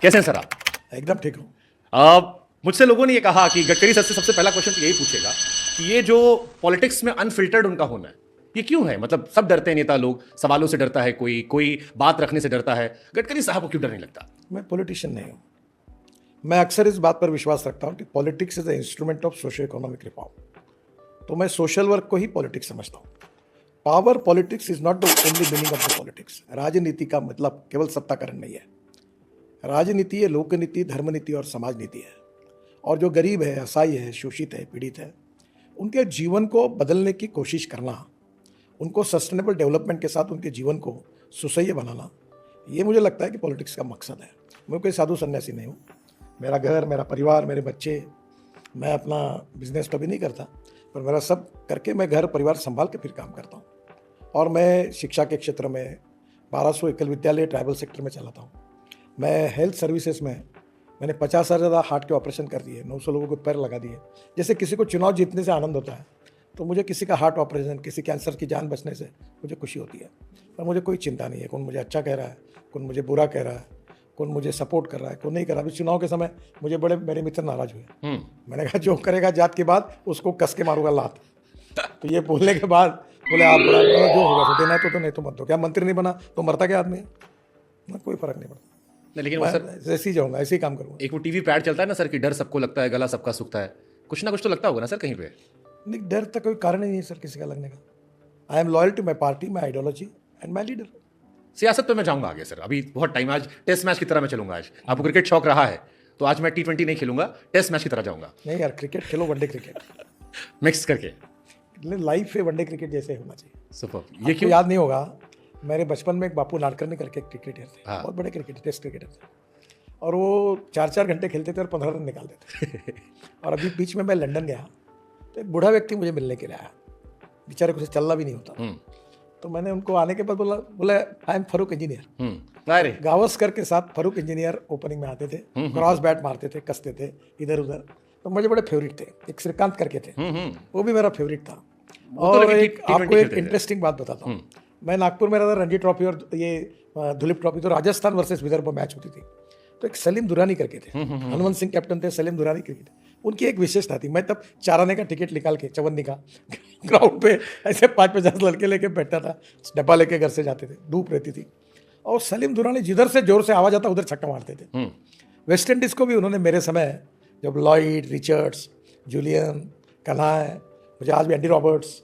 कैसे हैं सर आप? एकदम ठीक हूँ। मुझसे लोगों ने ये कहा कि गडकरी सर से सबसे पहला क्वेश्चन तो यही पूछेगा कि ये जो पॉलिटिक्स में अनफिल्टर्ड उनका होना है, ये क्यों है? मतलब सब डरते हैं, नेता लोग, सवालों से डरता है, कोई कोई बात रखने से डरता है, गडकरी साहब को क्यों डर नहीं लगता? मैं पॉलिटिशियन नहीं हूँ। मैं अक्सर इस बात पर विश्वास रखता हूँ कि politics is the instrument of socio economic reform. तो मैं सोशल वर्क को ही पॉलिटिक्स समझता हूँ। Power politics is not the only meaning of the politics. राजनीति का मतलब केवल सत्ताकरण नहीं है। राजनीति है लोकनीति, धर्मनीति और समाज नीति है। और जो गरीब है, असहाय है, शोषित है, पीड़ित है, उनके जीवन को बदलने की कोशिश करना, उनको सस्टेनेबल डेवलपमेंट के साथ उनके जीवन को सुसह्य बनाना, ये मुझे लगता है कि पॉलिटिक्स का मकसद है। मैं कोई साधु सन्यासी नहीं हूँ। मेरा घर, मेरा परिवार, मेरे बच्चे, मैं अपना बिजनेस तो भी नहीं करता, पर मेरा सब करके मैं घर परिवार संभाल के फिर काम करता हूँ। और मैं शिक्षा के क्षेत्र में 1200 एकल विद्यालय ट्राइबल सेक्टर में चलाता हूँ। मैं हेल्थ सर्विसेज में मैंने 50,000 से ज़्यादा हार्ट के ऑपरेशन कर दिए, 900 लोगों को पैर लगा दिए। जैसे किसी को चुनाव जीतने से आनंद होता है, तो मुझे किसी का हार्ट ऑपरेशन, किसी कैंसर की जान बचने से मुझे खुशी होती है। पर मुझे कोई चिंता नहीं है कौन मुझे अच्छा कह रहा है, कौन मुझे बुरा कह रहा है, कौन मुझे सपोर्ट कर रहा है, कौन नहीं कर रहा। अभी चुनाव के समय मुझे बड़े मेरे मित्र नाराज हुए। मैंने कहा जो करेगा जात के बाद उसको कस के मारूंगा लात। तो ये बोलने के बाद बोले आप बड़ा, जो होगा तो देना है तो नहीं तो मत दो। क्या मंत्री नहीं बना तो मरता क्या आदमी है? कोई फर्क नहीं पड़ता। नहीं, लेकिन वो सर ऐसे ही जाऊंगा, ऐसे ही काम करूंगा। एक वो टीवी पे ऐड चलता है ना सर कि डर सबको लगता है, गला सबका सूखता है। कुछ ना कुछ तो लगता होगा ना सर कहीं पे? नहीं, डर तक कोई कारण ही नहीं है सर किसी का लगने का। I am loyal to my party, my ideology and my leader. सियासत पे मैं जाऊंगा आगे सर, अभी बहुत टाइम। आज टेस्ट मैच की तरह मैं चलूंगा। आज आपको क्रिकेट शौक रहा है तो आज मैं T20 नहीं खेलूंगा, टेस्ट मैच की तरह जाऊंगा, नहीं यार, क्रिकेट खेलो, वनडे क्रिकेट मिक्स करके। लाइफ है वनडे क्रिकेट जैसे होना चाहिए। सुपर। ये ये क्यों? याद नहीं होगा, मेरे बचपन में एक बापू नाडकर्णी करके क्रिकेटर थे। हाँ। बहुत बड़े क्रिकेटर, टेस्ट क्रिकेटर थे। और वो 4-4 घंटे खेलते थे और 15 रन निकाल देते थे। और अभी बीच में मैं लंदन गया तो एक बूढ़ा व्यक्ति मुझे मिलने के लिए आया। बेचारे को चलना भी नहीं होता। तो मैंने उनको आने के बाद बोला आई एम फारूक इंजीनियर। अरे गावस्कर के साथ फारूक इंजीनियर ओपनिंग में आते थे, क्रॉस बैट मारते थे, कसते थे इधर उधर। तो मुझे बड़े फेवरेट थे। एक श्रीकांत करके थे, वो भी मेरा फेवरेट था। और एक आपको एक इंटरेस्टिंग बात बताता हूँ। मैं नागपुर में रहता, रणजी ट्रॉफी और ये दुलीप ट्रॉफी, तो राजस्थान वर्सेस विदर्भ मैच होती थी। तो एक सलीम दुरानी करके थे, हनुमंत सिंह कैप्टन थे, सलीम दुरानी क्रिकेट। उनकी एक विशेषता थी, मैं तब 4 आने का टिकट निकाल के चवन्नी का ग्राउंड पे ऐसे 5-50 लड़के लेके बैठता था, डब्बा लेके घर से जाते थे, धूप रहती थी। और सलीम दुरानी जिधर से जोर से आवाज आता उधर छक्का मारते थे। वेस्ट इंडीज़ को भी उन्होंने मेरे समय, जब लॉयड, रिचर्ड्स, जूलियन, कनाय, मुझे आज भी एंडी रॉबर्ट्स,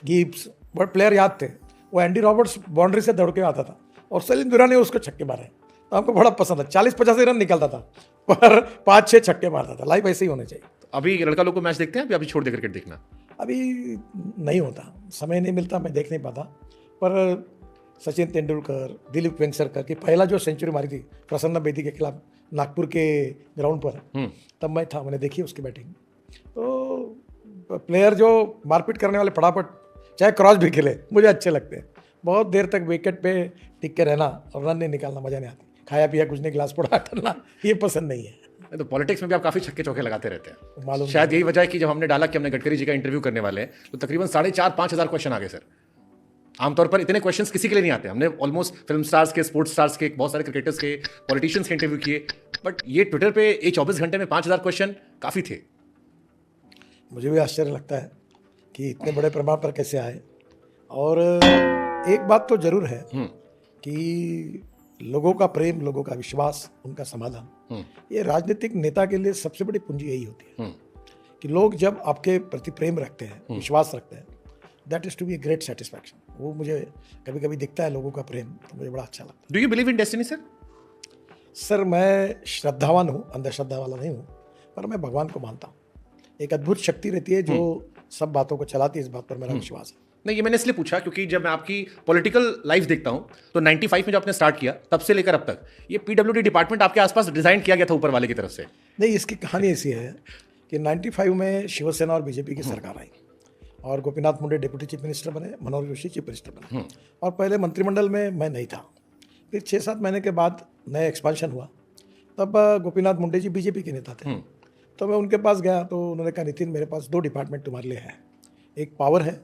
गिब्स, बड़े प्लेयर याद थे। वो एंडी रॉबर्ट्स बाउंड्री से दौड़ के आता था और सलीम दुरानी उसको छक्के मारे। तो हमको बड़ा पसंद था। 40-50 रन निकलता था पर 5-6 छक्के मारता था। लाइफ ऐसे ही होने चाहिए। तो अभी लड़का लोग को मैच देखते हैं, अभी छोड़ दे क्रिकेट देखना? अभी नहीं होता, समय नहीं मिलता, मैं देख नहीं पाता। पर सचिन तेंदुलकर, दिलीप वेंगसरकर की पहला जो सेंचुरी मारी थी प्रसन्न बेदी के खिलाफ नागपुर के ग्राउंड पर, तब मैं था, मैंने देखी उसकी बैटिंग। तो प्लेयर जो मारपीट करने वाले फटाफट चाहे क्रॉस भी खेले मुझे अच्छे लगते हैं। बहुत देर तक विकेट पे टिक के रहना और रन नहीं निकालना मजा नहीं आती। खाया पिया कुछ नहीं, गिलास पड़ा करना, ये पसंद नहीं है। तो पॉलिटिक्स में भी आप काफी छक्के चौके लगाते रहते हैं। मालूम शायद यही वजह है कि जब हमने डाला कि हमने गडकरी जी का इंटरव्यू करने वाले हैं तो तकरीबन 4,500-5 हज़ार क्वेश्चन आ गए सर। आमतौर पर इतने क्वेश्चंस किसी के लिए नहीं आते। हमने ऑलमोस्ट फिल्म स्टार्स के, स्पोर्ट्स स्टार्स के, बहुत सारे क्रिकेटर्स के, पॉलिटिशियंस के इंटरव्यू किए, बट ये ट्विटर पे ये 24 घंटे में 5,000 क्वेश्चन काफी थे। मुझे भी आश्चर्य लगता है कि इतने बड़े प्रमाण पर कैसे आए। और एक बात तो जरूर है कि लोगों का प्रेम, लोगों का विश्वास, उनका समाधान, ये राजनीतिक नेता के लिए सबसे बड़ी पूंजी यही होती है कि लोग जब आपके प्रति प्रेम रखते हैं, विश्वास रखते हैं, that is to be a great satisfaction. वो मुझे कभी कभी दिखता है लोगों का प्रेम, तो मुझे बड़ा अच्छा लगता है। Do you believe in destiny sir? Sir मैं श्रद्धावान हूँ, अंधश्रद्धा वाला नहीं हूँ, पर मैं भगवान को मानता हूँ। एक अद्भुत शक्ति रहती है जो सब बातों को चलाती है, इस बात पर मेरा विश्वास है। नहीं, ये मैंने इसलिए पूछा क्योंकि जब मैं आपकी पॉलिटिकल लाइफ देखता हूं तो 95 में जब आपने स्टार्ट किया तब से लेकर अब तक ये पीडब्ल्यूडी डिपार्टमेंट आपके आसपास डिजाइन किया गया था ऊपर वाले की तरफ से। नहीं, इसकी कहानी ऐसी है कि 95 में शिवसेना और बीजेपी की सरकार आई और Gopinath Munde deputy chief minister बने, मनोहर जोशी चीफ मिनिस्टर बने। और पहले मंत्रिमंडल में मैं नहीं था। फिर 6-7 महीने के बाद नया एक्सपांशन हुआ, तब गोपीनाथ मुंडे जी बीजेपी के नेता थे। तो मैं उनके पास गया तो उन्होंने कहा नितिन, मेरे पास 2 डिपार्टमेंट तुम्हारे लिए है, एक पावर है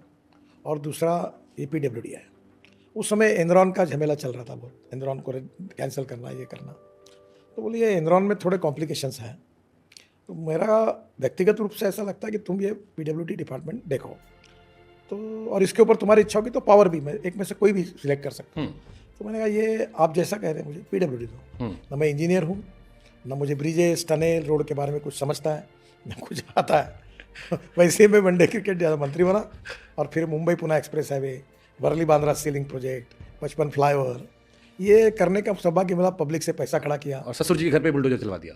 और दूसरा पीडब्ल्यूडी है। उस समय एनरॉन का झमेला चल रहा था बहुत, एनरॉन को कैंसिल करना, ये करना। तो बोले ये एनरॉन में थोड़े कॉम्प्लिकेशंस हैं, तो मेरा व्यक्तिगत रूप से ऐसा लगता है कि तुम ये पीडब्ल्यूडी डिपार्टमेंट देखो, तो और इसके ऊपर तुम्हारी इच्छा होगी तो पावर भी मैं एक में से कोई भी सिलेक्ट कर सकता हूँ। तो मैंने कहा ये आप जैसा कह रहे हैं मुझे पीडब्ल्यूडी दो, ना मैं इंजीनियर हूँ, ना मुझे ब्रिजेस टनल रोड के बारे में कुछ समझता है, ना कुछ आता है। वैसे मैं वनडे क्रिकेट ज़्यादा मंत्री बना, और फिर Mumbai Pune express highway, Worli Bandra sea link project, 55 flyover, ये करने का सौभाग्य मिला, पब्लिक से पैसा खड़ा किया। और ससुर जी के घर पे बुलडोजर चलवा दिया।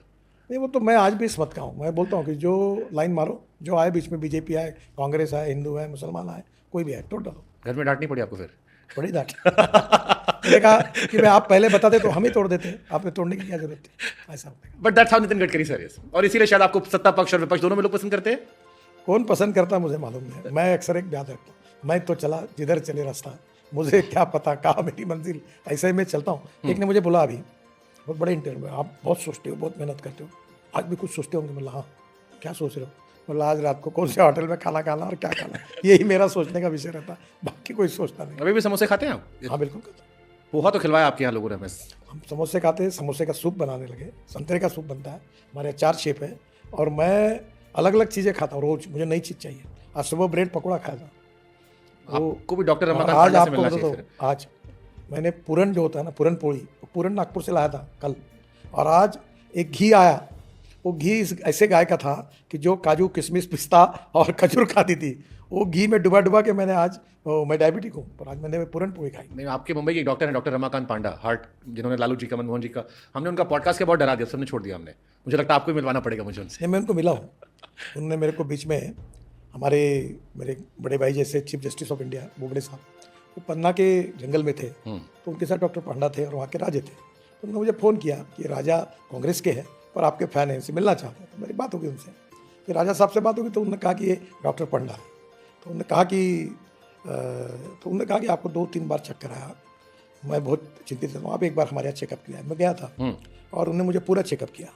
नहीं, वो तो मैं आज भी इस मत का हूँ। मैं बोलता हूँ कि जो लाइन मारो, जो आए बीच में, बीजेपी आए, कांग्रेस आए, हिंदू है, मुसलमान आए, कोई भी आए, तोड़ डालो। घर में डांट नहीं पड़ी आपको फिर? बड़ी डांट। मैंने कहा कि मैं आप पहले बता दे तो हम ही तोड़ देते, आपने तोड़ने की क्या जरूरत थी, ऐसा होता है। But that's how Nitin Gadkari sir is, और इसीलिए शायद आपको सत्ता पक्ष और विपक्ष दोनों में लोग पसंद करते हैं। कौन पसंद करता मुझे मालूम नहीं है। मैं अक्सर एक याद रखता हूँ, मैं तो चला जिधर चले रास्ता, मुझे क्या पता कहाँ मेरी मंजिल, ऐसे ही मैं चलता हूँ। एक ने मुझे बोला अभी बहुत बड़े इंटरव्यू में, आप बहुत सोचते हो, बहुत मेहनत करते हो, आज भी कुछ सोचते होंगे। मतलब हाँ, क्या सोच रहे हो? मतलब आज रात को कौन से होटल में खाना खाना और क्या खाना, यही मेरा सोचने का विषय रहता, बाकी कोई सोचता नहीं। अभी भी समोसे खाते हैं आप? हाँ बिल्कुल खाता हूँ। पोहा तो खिलवाया आपके यहाँ लोगों ने हमें। हम समोसे खाते हैं, समोसे का सूप बनाने लगे, संतरे का सूप बनता है, हमारे यहाँ 4 शेफ है, और मैं अलग अलग चीज़ें खाता हूँ रोज, मुझे नई चीज़ चाहिए। आज सुबह ब्रेड पकौड़ा खाया था। आपको भी डॉक्टर रमाकांत आज पांडा से आपको मिलना बता चाहिए दो, फिर। आज मैंने पूरन जो होता है ना, पूरन पोड़ी, पूरन नागपुर से लाया था कल, और आज एक घी आया, वो घी ऐसे गाय का था कि जो काजू किशमिश पिस्ता और खजूर खाती थी, वो घी में डुबा डुबा के मैंने आज, मैं डायबिटिक हूँ पर आज मैंने पूरन पोड़ी खाई। नहीं, आपके मुंबई के एक डॉक्टर हैं, डॉक्टर रमाकांत पांडा, हार्ट, जिन्होंने लालू जी का, मनमोहन जी का, हमने उनका पॉडकास्ट के बहुत डरा दिया, सबने छोड़ दिया हमने। मुझे लगता है आपको भी मिलवाना पड़ेगा मुझे उनसे। नहीं, मैं उनको मिला हूँ। उन्होंने मेरे को बीच में, मेरे बड़े भाई जैसे chief justice of India Bobde साहब, वो पन्ना के जंगल में थे, तो उनके साथ डॉक्टर पांडा थे और वहाँ के राजे थे। तो उन्होंने मुझे फ़ोन किया कि राजा कांग्रेस के हैं पर आपके फ़ैन हैं, इनसे मिलना चाहते हैं। तो मेरी बात होगी उनसे, फिर राजा साहब से बात होगी, तो उन्होंने कहा कि ये डॉक्टर पांडा है। तो उन्होंने कहा कि आपको 2-3 बार चक्कर आया, मैं बहुत चिंतित हूँ, आप एक बार हमारे यहाँ चेकअप किया। मैं गया था और उन्होंने मुझे पूरा चेकअप किया,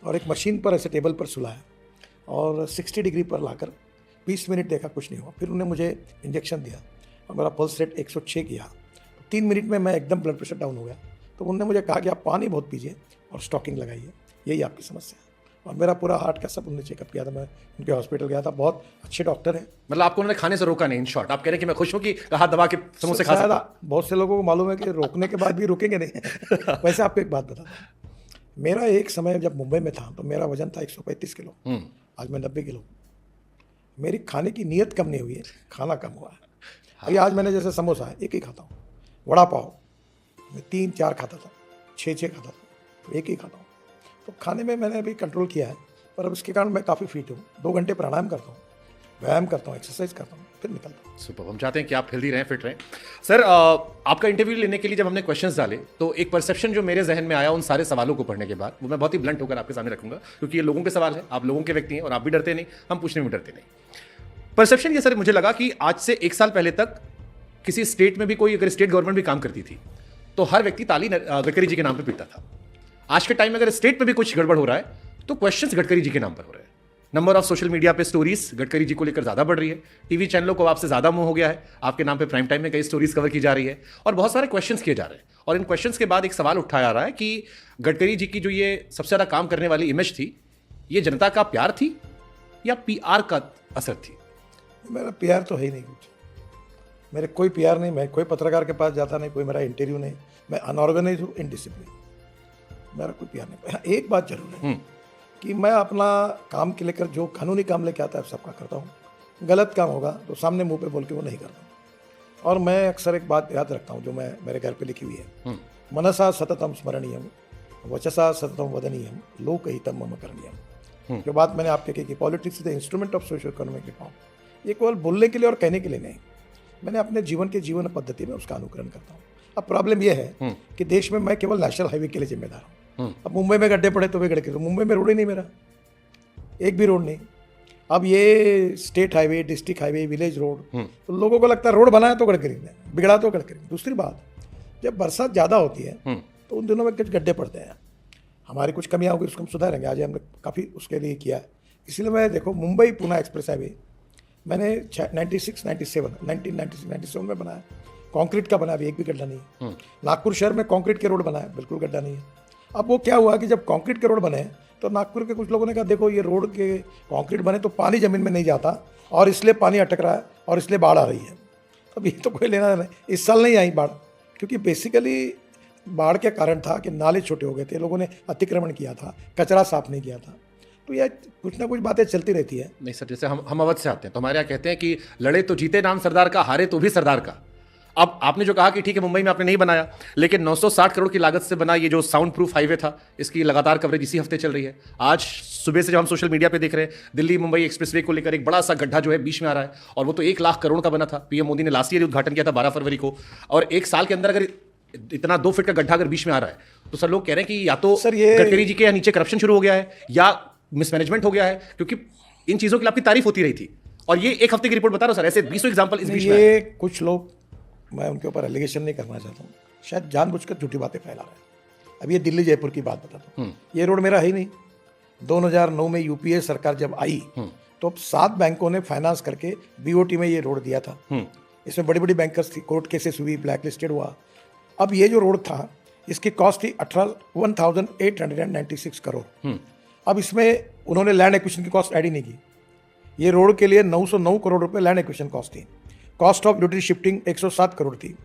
और एक मशीन पर ऐसे टेबल पर सुलाया और 60 डिग्री पर लाकर 20 मिनट देखा, कुछ नहीं हुआ। फिर उन्होंने मुझे इंजेक्शन दिया और मेरा पल्स रेट 106 किया। 3 मिनट में मैं एकदम ब्लड प्रेशर डाउन हो गया। तो उन्होंने मुझे कहा कि आप पानी बहुत पीजिए और स्टॉकिंग लगाइए, यही आपकी समस्या है। और मेरा पूरा हार्ट का सब उन्होंने चेकअप किया था। मैं उनके हॉस्पिटल गया था, बहुत अच्छे डॉक्टर हैं। मतलब आपको उन्होंने खाने से रोका नहीं, इन शॉर्ट आप कह रहे हैं कि मैं खुश हूँ कि हाथ दबा के समोसे खा सकता हूँ। बहुत से लोगों को मालूम है कि रोकने के बाद भी रुकेंगे नहीं। वैसे आपको एक बात बताता हूँ, मेरा एक समय जब मुंबई में था तो मेरा वजन था 135 किलो, आज मैं 90 किलो। मेरी खाने की नीयत कम नहीं हुई है, खाना कम हुआ है। अभी आज मैंने जैसे समोसा एक ही खाता हूँ, वड़ा पाव मैं 3-4 खाता था, 6 खाता था, तो एक ही खाता हूँ। तो खाने में मैंने अभी कंट्रोल किया है, पर अब इसके कारण मैं काफ़ी फिट हूँ। 2 घंटे प्राणायाम करता हूँ, व्यायाम करता हूँ, एक्सरसाइज करता हूँ, फिर निकलता हूँ। सुपर, हम चाहते हैं कि आप हेल्दी रहें, फिट रहें। सर, आपका इंटरव्यू लेने के लिए जब हमने क्वेश्चंस डाले तो एक परसेप्शन जो मेरे जहन में आया उन सारे सवालों को पढ़ने के बाद, वो मैं बहुत ही ब्लंट होकर आपके सामने रखूंगा, क्योंकि ये लोगों के सवाल है, आप लोगों के व्यक्ति हैं और आप भी डरते नहीं, हम पूछने में डरते नहीं। परसेप्शन ये सर मुझे लगा कि आज से 1 साल पहले तक किसी स्टेट में भी कोई अगर स्टेट गवर्नमेंट भी काम करती थी तो हर व्यक्ति ताली गडकरी जी के नाम पे पीटता था। आज के टाइम में अगर स्टेट में भी कुछ गड़बड़ हो रहा है तो क्वेश्चंस गडकरी जी के नाम पर हो रहे हैं। नंबर ऑफ सोशल मीडिया पे स्टोरीज गडकरी जी को लेकर ज्यादा बढ़ रही है, टीवी चैनलों को आपसे ज्यादा मोह हो गया है, आपके नाम पे प्राइम टाइम में कई स्टोरीज कवर की जा रही है और बहुत सारे क्वेश्चंस किए जा रहे हैं। और इन क्वेश्चंस के बाद एक सवाल उठाया जा रहा है कि गडकरी जी की जो ये सबसे ज्यादा काम करने वाली इमेज थी, ये जनता का प्यार थी या पीआर का असर थी? मेरा प्यार तो है ही नहीं कुछ, मेरे कोई प्यार नहीं, मैं कोई पत्रकार के पास जाता नहीं, कोई मेरा इंटरव्यू नहीं, मैं अनऑर्गेनाइज हूँ, इनडिसिप्लिन, मेरा कोई प्यार नहीं। एक बात जरूर है कि मैं अपना काम के लेकर जो कानूनी काम लेके आता है सबका करता हूँ, गलत काम होगा तो सामने मुंह पे बोल के वो नहीं करता। और मैं अक्सर एक बात याद रखता हूँ जो मैं मेरे घर पे लिखी हुई है, मनसा सततम स्मरणीयम वचसा सततम वदनीयम लोकहितम मम करणीयम। जो बात मैंने आपके कही कि politics is the instrument of socio economic reform, ये केवल बोलने के लिए और कहने के लिए नहीं, मैंने अपने जीवन के जीवन पद्धति में उसका अनुकरण करता हूँ। अब प्रॉब्लम यह है कि देश में मैं केवल नेशनल हाईवे के लिए जिम्मेदार हूँ। अब मुंबई में गड्ढे पड़े तो वे गड्ढे, तो मुंबई में रोड ही नहीं, मेरा एक भी रोड नहीं। अब ये state highway, district highway, village road, तो लोगों को लगता है रोड बनाया तो गडकरी ने, बिगड़ा तो गडकरी। दूसरी बात, जब बरसात ज़्यादा होती है तो उन दिनों में कुछ गड्ढे पड़ते हैं, हमारी कुछ कमियाँ होगी, उसको हम सुधारेंगे। आज हमने काफ़ी उसके लिए किया है। इसलिए मैं देखो, मुंबई पुणे एक्सप्रेस हाईवे मैंने 1997 में बनाया, कंक्रीट का बना, अभी एक भी गड्ढा नहीं है। नागपुर शहर में कंक्रीट के रोड बनाया, बिल्कुल गड्ढा नहीं है। अब वो क्या हुआ कि जब कंक्रीट के रोड बने तो नागपुर के कुछ लोगों ने कहा देखो ये रोड के कंक्रीट बने तो पानी ज़मीन में नहीं जाता और इसलिए पानी अटक रहा है और इसलिए बाढ़ आ रही है। अब ये तो कोई लेना नहीं, इस साल नहीं आई बाढ़, क्योंकि बेसिकली बाढ़ के कारण था कि नाले छोटे हो गए थे, लोगों ने अतिक्रमण किया था, कचरा साफ नहीं किया था। तो यह कुछ ना कुछ बातें चलती रहती है। नहीं सर, जैसे हम अवध से आते हैं तो हमारे यहाँ कहते हैं कि लड़े तो जीते नाम सरदार का, हारे तो भी सरदार का। अब आपने जो कहा कि ठीक है मुंबई में आपने नहीं बनाया, लेकिन 960 करोड़ की लागत से बना ये जो साउंड प्रूफ हाईवे था, इसकी लगातार कवरेज इसी हफ्ते चल रही है। आज सुबह से जब हम सोशल मीडिया पे देख रहे हैं, दिल्ली मुंबई एक्सप्रेसवे को लेकर एक बड़ा सा गड्ढा जो है बीच में आ रहा है, और वो तो 1 लाख करोड़ का बना था। पीएम मोदी ने लास्ट ईयर उद्घाटन किया था 12 फरवरी को, और 1 साल के अंदर अगर इतना 2 फीट का गड्ढा अगर बीच में आ रहा है, तो सर लोग कह रहे हैं कि या तो सर ये गडकरी जी के यहाँ नीचे करप्शन शुरू हो गया है या मिसमैनेजमेंट हो गया है, क्योंकि इन चीजों की आपकी तारीफ होती रही थी, और ये 1 हफ्ते की रिपोर्ट बता रहा हूं सर, ऐसे 20 एग्जांपल इस बीच में ये कुछ लोग, मैं उनके ऊपर एलिगेशन नहीं करना चाहता हूँ, शायद जानबूझकर झूठी बातें फैला रहे हैं। अब ये दिल्ली जयपुर की बात बताता हूँ, ये रोड मेरा है ही नहीं। 2009 में यूपीए सरकार जब आई तो 7 बैंकों ने फाइनेंस करके बीओटी में ये रोड दिया था। इसमें बड़ी बड़ी बैंकर्स थी, कोर्ट केसेस हुई, ब्लैक लिस्टेड हुआ। अब ये जो रोड था इसकी कॉस्ट थी 18,896 करोड़। अब इसमें उन्होंने लैंड एक्विजिशन की कॉस्ट ऐड ही नहीं की। ये रोड के लिए 909 करोड़ रुपए लैंड एक्विजिशन कॉस्ट थी। Cost of duty shifting 107 crore थी।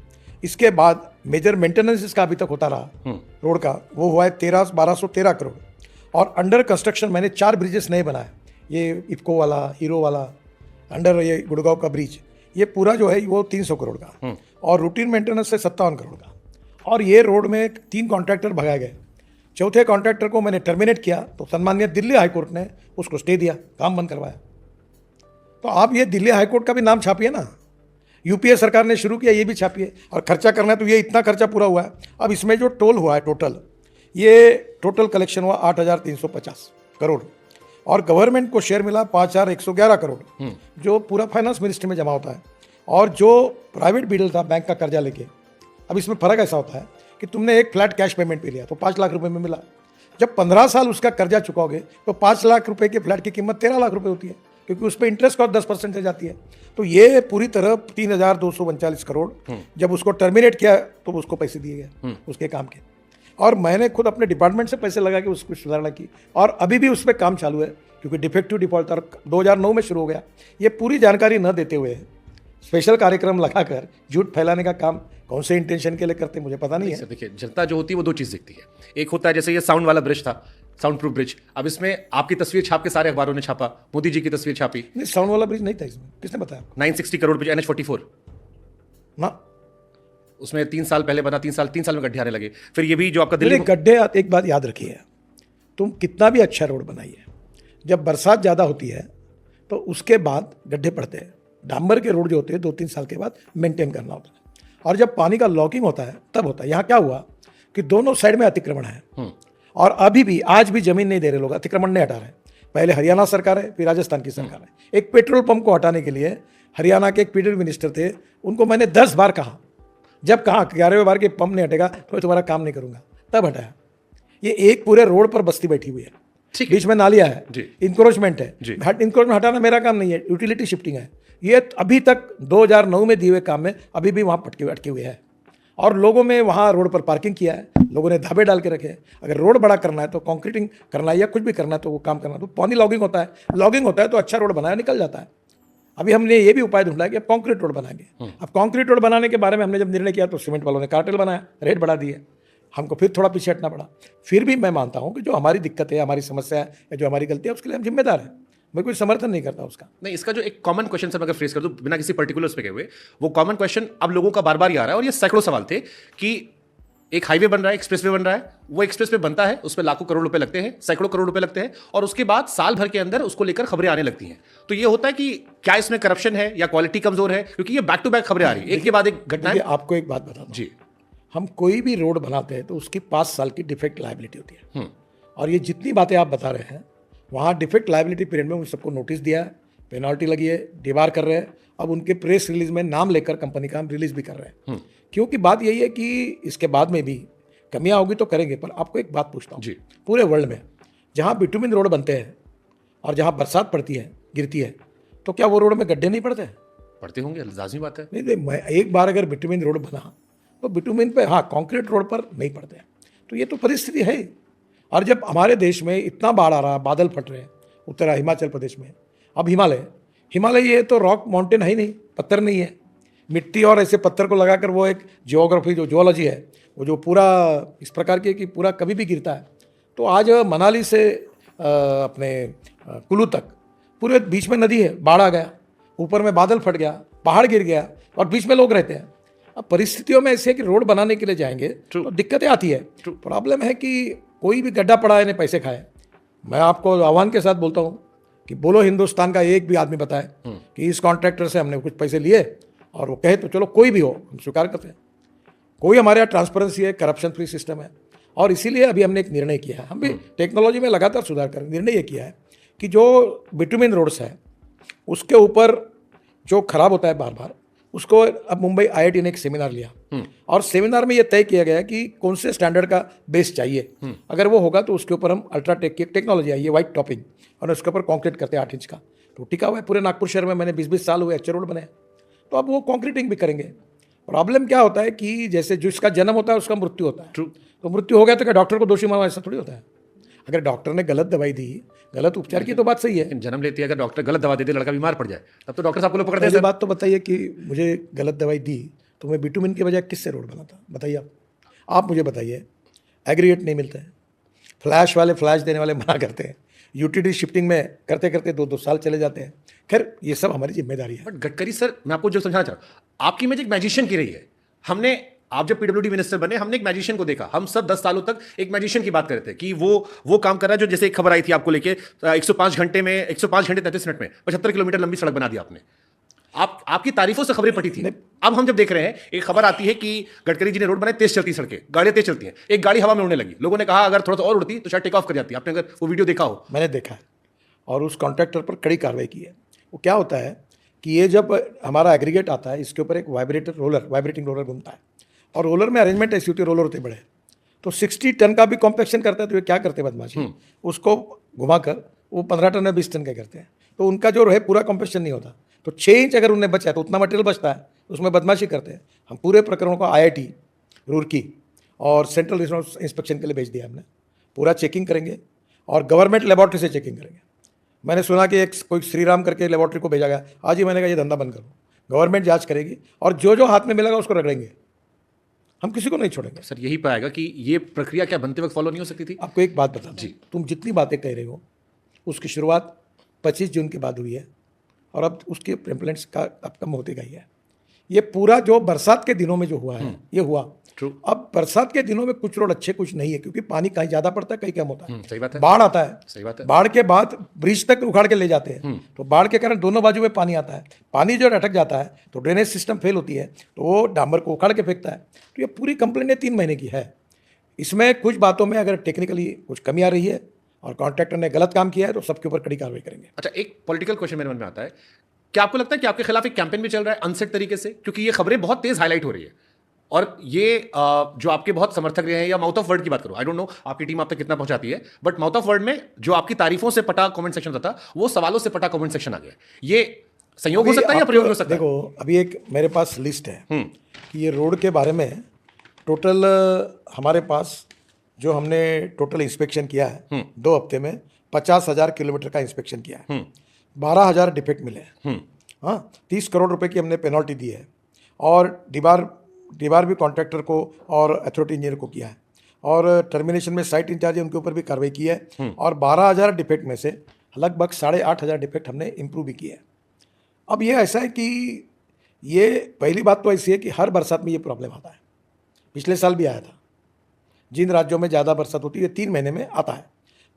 इसके बाद मेजर मेंटेनेंस इसका अभी तक होता रहा रोड का, वो हुआ है 1213 करोड़। और अंडर कंस्ट्रक्शन मैंने 4 ब्रिजेस नए बनाए, ये इफ्को वाला, हीरो वाला, अंडर ये गुड़गांव का ब्रिज, ये पूरा जो है वो 300 करोड़ का, और रूटीन मेंटेनेंस से 57 करोड़ का। और ये रोड में 3 कॉन्ट्रैक्टर भगाए गए। चौथे कॉन्ट्रैक्टर को मैंने टर्मिनेट किया तो सम्माननीय दिल्ली हाईकोर्ट ने उसको स्टे दिया, काम बंद करवाया। तो आप ये दिल्ली हाईकोर्ट का भी नाम छापिए ना, यूपीए सरकार ने शुरू किया, ये भी छापिए। और खर्चा करना है तो ये इतना खर्चा पूरा हुआ है। अब इसमें जो टोल हुआ है टोटल, ये टोटल कलेक्शन हुआ 8,350 करोड़, और गवर्नमेंट को शेयर मिला 5,111 करोड़, जो पूरा फाइनेंस मिनिस्ट्री में जमा होता है। और जो प्राइवेट बिल्डर था बैंक का कर्जा लेके, अब इसमें फ़र्क ऐसा होता है कि तुमने एक फ्लैट कैश पेमेंट पे लिया तो 5 लाख रुपए में मिला। जब 15 साल उसका कर्जा चुकाओगे तो 5 लाख रुपए के फ्लैट की कीमत 13 लाख रुपए होती है, क्योंकि उस पर इंटरेस्ट कॉस्ट 10% से जाती है। तो ये पूरी तरह 3,239 करोड़ जब उसको टर्मिनेट किया तो उसको पैसे दिए गए उसके काम के। और मैंने खुद अपने डिपार्टमेंट से पैसे लगा के उसको सुधारना की, और अभी भी उस पर काम चालू है, क्योंकि डिफेक्टिव डिफॉल्ट 2009 में शुरू हो गया। ये पूरी जानकारी न देते हुए स्पेशल कार्यक्रम लगाकर झूठ फैलाने का काम कौन से इंटेंशन के लिए करते मुझे पता नहीं है। देखिए, जनता जो होती है वो 2 चीज़ देखती है। एक होता है जैसे ये साउंड वाला ब्रिज था, साउंड प्रूफ ब्रिज, अब इसमें आपकी तस्वीर छाप के सारे अखबारों ने छापा, मोदी जी की तस्वीर छापी। नहीं, साउंड वाला ब्रिज नहीं था इसमें, किसने बताया? 960 करोड़ ब्रिज NH44 ना, उसमें 3 साल पहले बना, 3 साल में गड्ढे आने लगे। फिर ये भी जो आपका दिल्ली गड्ढे, एक बात याद रखिए, तुम कितना भी अच्छा रोड बनाइए, जब बरसात ज़्यादा होती है तो उसके बाद गड्ढे पड़ते हैं। डांबर के रोड जो होते हैं 2-3 साल के बाद मेंटेन करना होता है, और जब पानी का लॉकिंग होता है तब होता है। यहाँ क्या हुआ कि दोनों साइड में अतिक्रमण है, और अभी भी आज भी जमीन नहीं दे रहे लोग, अतिक्रमण नहीं हटा रहे। पहले हरियाणा सरकार है, फिर राजस्थान की सरकार है। एक पेट्रोल पंप को हटाने के लिए हरियाणा के एक पीडब्ल्यू मिनिस्टर थे, उनको मैंने 10 बार कहा, जब कहा 11वें बार कि पंप नहीं हटेगा तो मैं तुम्हारा काम नहीं करूंगा, तब हटाया। ये एक पूरे रोड पर बस्ती बैठी हुई है, बीच में नालियां है, इंक्रोचमेंट है। इंक्रोचमेंट हटाना मेरा काम नहीं है, यूटिलिटी शिफ्टिंग है। ये अभी तक 2009 में दिए हुए काम में अभी भी वहाँ अटके हुए हैं, और लोगों में वहाँ रोड पर पार्किंग किया है, लोगों ने धाबे डाल के रखे हैं। अगर रोड बड़ा करना है तो कंक्रीटिंग करना है या कुछ भी करना है तो वो काम करना है तो पानी लॉगिंग होता है, तो अच्छा रोड बनाया निकल जाता है। अभी हमने ये भी उपाय ढूंढा है कि अब कॉन्क्रीट रोड बनाएंगे। अब कॉन्क्रीट रोड बनाने के बारे में हमने जब निर्णय किया तो सीमेंट वालों ने कार्टेल बनाया, रेट बढ़ा दिए, हमको फिर थोड़ा पीछे हटना पड़ा। फिर भी मैं मानता हूँ कि जो हमारी दिक्कत है, हमारी समस्या है, या जो हमारी गलती है, उसके लिए हम जिम्मेदार हैं। मैं कोई समर्थन नहीं करता उसका। नहीं, इसका जो एक कॉमन क्वेश्चन से मैं अगर फ्रेज कर दूं बिना किसी पर्टिकुलर्स पे गए हुए, वो कॉमन क्वेश्चन अब लोगों का बार बार ही आ रहा है, और ये सैकड़ों सवाल थे कि एक हाईवे बन रहा है, एक्सप्रेसवे बन रहा है, वो एक्सप्रेसवे बनता है, उस पर लाखों करोड़ रुपए लगते हैं, सैकड़ों करोड़ रुपए लगते हैं, और उसके बाद साल भर के अंदर उसको लेकर खबरें आने लगती हैं। तो ये होता है कि क्या इसमें करप्शन है या क्वालिटी कमजोर है, क्योंकि ये बैक टू बैक खबरें आ रही है, एक के बाद एक घटना। आपको एक बात बता दूं जी, हम कोई भी रोड बनाते हैं तो उसकी 5 साल की डिफेक्ट लायबिलिटी होती है, और ये जितनी बातें आप बता रहे हैं वहाँ डिफेक्ट लायबिलिटी पीरियड में उन सबको नोटिस दिया है, पेनाल्टी लगी है, दीवार कर रहे हैं। अब उनके प्रेस रिलीज में नाम लेकर कंपनी का हम रिलीज भी कर रहे हैं, क्योंकि बात यही है कि इसके बाद में भी कमियां होगी तो करेंगे। पर आपको एक बात पूछता हूँ, पूरे वर्ल्ड में जहाँ बिटुमिन रोड बनते हैं और जहाँ बरसात पड़ती है, गिरती है, तो क्या वो रोड में गड्ढे नहीं पड़ते? पड़ते होंगे, लाजमी बात है। नहीं, एक बार अगर बिटुमिन रोड बना तो बिटुमिन पे, हाँ, कंक्रीट रोड पर नहीं पड़ते हैं। तो ये तो परिस्थिति है। और जब हमारे देश में इतना बाढ़ आ रहा, बादल फट रहे हैं उत्तर हिमाचल प्रदेश में, अब हिमालय ये तो रॉक माउंटेन है ही नहीं, पत्थर नहीं है, मिट्टी और ऐसे पत्थर को लगाकर वो एक जियोग्राफी जो जियोलॉजी है वो जो पूरा इस प्रकार की है कि पूरा कभी भी गिरता है। तो आज मनाली से अपने कुल्लू तक पूरे बीच में नदी है, बाढ़ आ गया, ऊपर में बादल फट गया, पहाड़ गिर गया और बीच में लोग रहते हैं। अब परिस्थितियों में ऐसे है कि रोड बनाने के लिए जाएंगे तो दिक्कतें आती है। प्रॉब्लम है कि कोई भी गड्ढा पड़ा है ने पैसे खाए। मैं आपको आह्वान के साथ बोलता हूँ कि बोलो हिंदुस्तान का एक भी आदमी बताए कि इस कॉन्ट्रैक्टर से हमने कुछ पैसे लिए, और वो कहे तो चलो कोई भी हो हम स्वीकार करते हैं। कोई हमारे यहाँ ट्रांसपेरेंसी है, करप्शन फ्री सिस्टम है, और इसीलिए अभी हमने एक निर्णय किया है, हम भी टेक्नोलॉजी में लगातार सुधार करें। निर्णय ये किया है कि जो बिटुमिन रोड्स है उसके ऊपर जो खराब होता है बार बार, उसको अब मुंबई IIT ने एक सेमिनार लिया और सेमिनार में ये तय किया गया कि कौन से स्टैंडर्ड का बेस चाहिए। अगर वो होगा तो उसके ऊपर हम अल्ट्राटेक की टेक्नोलॉजी आई है, वाइट टॉपिंग, और उसके ऊपर कॉन्क्रीट करते हैं 8 इंच का, तो टिका हुआ है पूरे नागपुर शहर में। मैंने 20-20 साल हुए, अच्छे रोड बने, तो अब वो कॉन्क्रीटिंग भी करेंगे। प्रॉब्लम क्या होता है कि जैसे जिसका जन्म होता है उसका मृत्यु होता है। तो मृत्यु हो गया तो क्या डॉक्टर को दोषी मानो? ऐसा थोड़ी होता है। अगर डॉक्टर ने गलत दवाई दी, गलत उपचार की तो बात सही है। जन्म लेती है, अगर डॉक्टर गलत दवा दे दे, लड़का बीमार पड़ जाए, तब तो डॉक्टर साहब को लोग पकड़ते हैं। पहली बात तो बताइए कि मुझे गलत दवाई दी तो मैं बिटुमिन के बजाय किससे रोड बनाता? बताइए आप मुझे बताइए। एग्रीगेट नहीं मिलता है, फ्लैश देने वाले मना करते हैं, यूटीडी शिफ्टिंग में करते करते 2-2 साल चले जाते हैं। खैर ये सब हमारी जिम्मेदारी है। बट गडकरी सर, मैं आपको जो समझाना चाह रहा हूँ, आपकी इमेज एक मैजिशियन की रही है। आप जब PWD मिनिस्टर बने, हमने एक मैजिशियन को देखा। हम सब 10 सालों तक एक मैजिशियन की बात कर रहे थे कि वो काम कर रहा है जो, जैसे एक खबर आई थी आपको लेके, 105 घंटे 33 मिनट में 75 किलोमीटर लंबी सड़क बना दी आपने। आपकी तारीफों से खबरें पटी थी। अब हम जब देख रहे हैं, एक खबर आती है कि गडकरी जी ने रोड बनाए, तेज चलती सड़कें, गाड़ियां तेज चलती हैं। एक गाड़ी हवा में उड़ने लगी, लोगों ने कहा अगर थोड़ा सा और उड़ती तो शायद टेक ऑफ कर जाती। आपने अगर वो वीडियो देखा हो? मैंने देखा है और उस कॉन्ट्रैक्टर पर कड़ी कार्रवाई की है। वो क्या होता है कि ये जब हमारा एग्रीगेट आता है, इसके ऊपर एक वाइब्रेटिंग रोलर घूमता है, और रोलर में अरेंजमेंट ऐसी होती है, रोलर होते बड़े, तो 60 टन का भी कॉम्पैक्शन करता है। तो ये क्या करते हैं बदमाशी, उसको घुमाकर वो 15 टन या 20 टन का करते हैं। तो उनका जो है पूरा कॉम्पैक्शन नहीं होता, तो 6 इंच अगर उन्हें बचा तो उतना मटेरियल बचता है, उसमें बदमाशी करते हैं। हम पूरे प्रकरणों को IIT रुड़की और सेंट्रल रिसोर्स इंस्पेक्शन के लिए भेज दिया हमने। पूरा चेकिंग करेंगे और गवर्नमेंट लेबॉर्ट्री से चेकिंग करेंगे। मैंने सुना कि एक कोई श्रीराम करके लेबॉर्ट्री को भेजा गया, आज ही मैंने कहा ये धंधा बंद करो। गवर्नमेंट जांच करेगी और जो हाथ में मिलेगा उसको रगड़ेंगे, हम किसी को नहीं छोड़ेंगे। सर यही पाएगा कि ये प्रक्रिया क्या बनते वक्त फॉलो नहीं हो सकती थी? आपको एक बात बता जी, तुम जितनी बातें कह रहे हो उसकी शुरुआत 25 जून के बाद हुई है और अब उसके कंप्लेंट्स का अब कम होते गई है। ये पूरा जो बरसात के दिनों में जो हुआ है ये हुआ। True. अब बरसात के दिनों में कुछ रोड अच्छे कुछ नहीं है, क्योंकि पानी कहीं ज्यादा पड़ता है कहीं कम होता है। सही बात है। बाढ़ आता है, सही बात है। बाढ़ के बाद ब्रिज तक उखाड़ के ले जाते हैं, तो बाढ़ के कारण दोनों बाजू में पानी आता है। पानी जो अटक जाता है तो ड्रेनेज सिस्टम फेल होती है, तो वो डामर को उखाड़ के फेंकता है। तो ये पूरी कंप्लेंट 3 महीने की है। इसमें कुछ बातों में अगर टेक्निकली कुछ कमी आ रही है और कॉन्ट्रैक्टर ने गलत काम किया है तो सबके ऊपर कड़ी कार्रवाई करेंगे। अच्छा, एक पॉलिटिकल क्वेश्चन मेरे मन में आता है, क्या आपको लगता है कि आपके खिलाफ एक कैंपेन भी चल रहा है अनसेट तरीके से? क्योंकि ये खबरें बहुत तेज हाईलाइट हो रही है और ये जो आपके बहुत समर्थक रहे हैं, या माउथ ऑफ वर्ड की बात करो, आई डोंट नो आपकी टीम आप तक कितना पहुंचाती है, बट माउथ ऑफ वर्ड में जो आपकी तारीफों से पटा कमेंट सेक्शन होता था, वो सवालों से पटा कमेंट सेक्शन आ गया। ये संयोग हो सकता है या प्रयोग हो सकता है? देखो, अभी एक मेरे पास लिस्ट है कि ये रोड के बारे में टोटल हमारे पास जो हमने टोटल इंस्पेक्शन किया है 2 हफ्ते में 50,000 किलोमीटर का इंस्पेक्शन किया है। 12,000 डिफेक्ट मिले हैं। हाँ, 30 करोड़ रुपए की हमने पेनल्टी दी है और दीवार भी कॉन्ट्रैक्टर को और अथॉरिटी इंजीनियर को किया है, और टर्मिनेशन में साइट इंचार्ज है उनके ऊपर भी कार्रवाई की है। और 12,000 डिफेक्ट में से लगभग 8,500 डिफेक्ट हमने इम्प्रूव भी किए हैं। अब ये ऐसा है कि ये पहली बात तो ऐसी है कि हर बरसात में ये प्रॉब्लम आता है। पिछले साल भी आया था। जिन राज्यों में ज़्यादा बरसात होती है 3 महीने में आता है,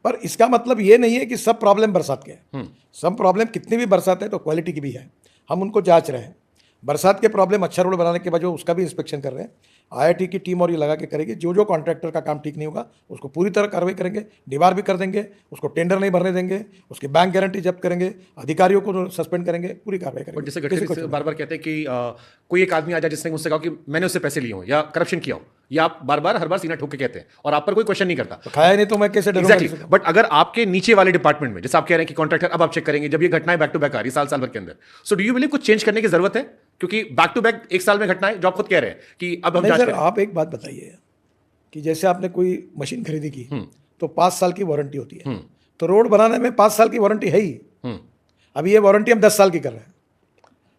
पर इसका मतलब ये नहीं है कि सब प्रॉब्लम बरसात के हैं। सब प्रॉब्लम कितनी भी बरसात है तो क्वालिटी की भी है, हम उनको जांच रहे हैं। बरसात के प्रॉब्लम अच्छा रोड बनाने के बाद जो उसका भी इंस्पेक्शन कर रहे हैं। IIT की टीम और ये लगा के करेगी। जो कार्यकर्ता का काम ठीक नहीं होगा उसको पूरी तरह कार्रवाई करेंगे, दीवार भी कर देंगे, उसको टेंडर नहीं भरने देंगे, उसकी बैंक गारंटी जब्त करेंगे, अधिकारियों को सस्पेंड करेंगे, पूरी कार्रवाई करेंगे। जैसे गडकरी बार बार कहते हैं कि कोई एक आदमी आ जाए जिसने मुझसे कहा कि मैंने उससे पैसे लिए हो या करप्शन किया हो, या आप हर बार सीना ठोक के कहते हैं और आप पर कोई क्वेश्चन नहीं करता। तो खाया नहीं तो मैं कैसे डरूंगा? Exactly. बट अगर आपके नीचे वाले डिपार्टमेंट में, जैसे आप कह रहे हैं कि कॉन्ट्रैक्टर अब आप चेक करेंगे जब ये घटनाएं बैक टू बैक आ रही साल भर के अंदर, सो डू यू बिलीव कुछ चेंज करने की जरूरत है? क्योंकि बैक टू बैक 1 साल में घटनाएं, जो आप खुद कह रहे हैं कि अब हम जांच करें। आप एक बात बताइए कि जैसे आपने कोई मशीन खरीदी की तो 5 साल की वारंटी होती है, तो रोड बनाने में 5 साल की वारंटी है ही। अभी ये वारंटी हम 10 साल की कर रहे हैं,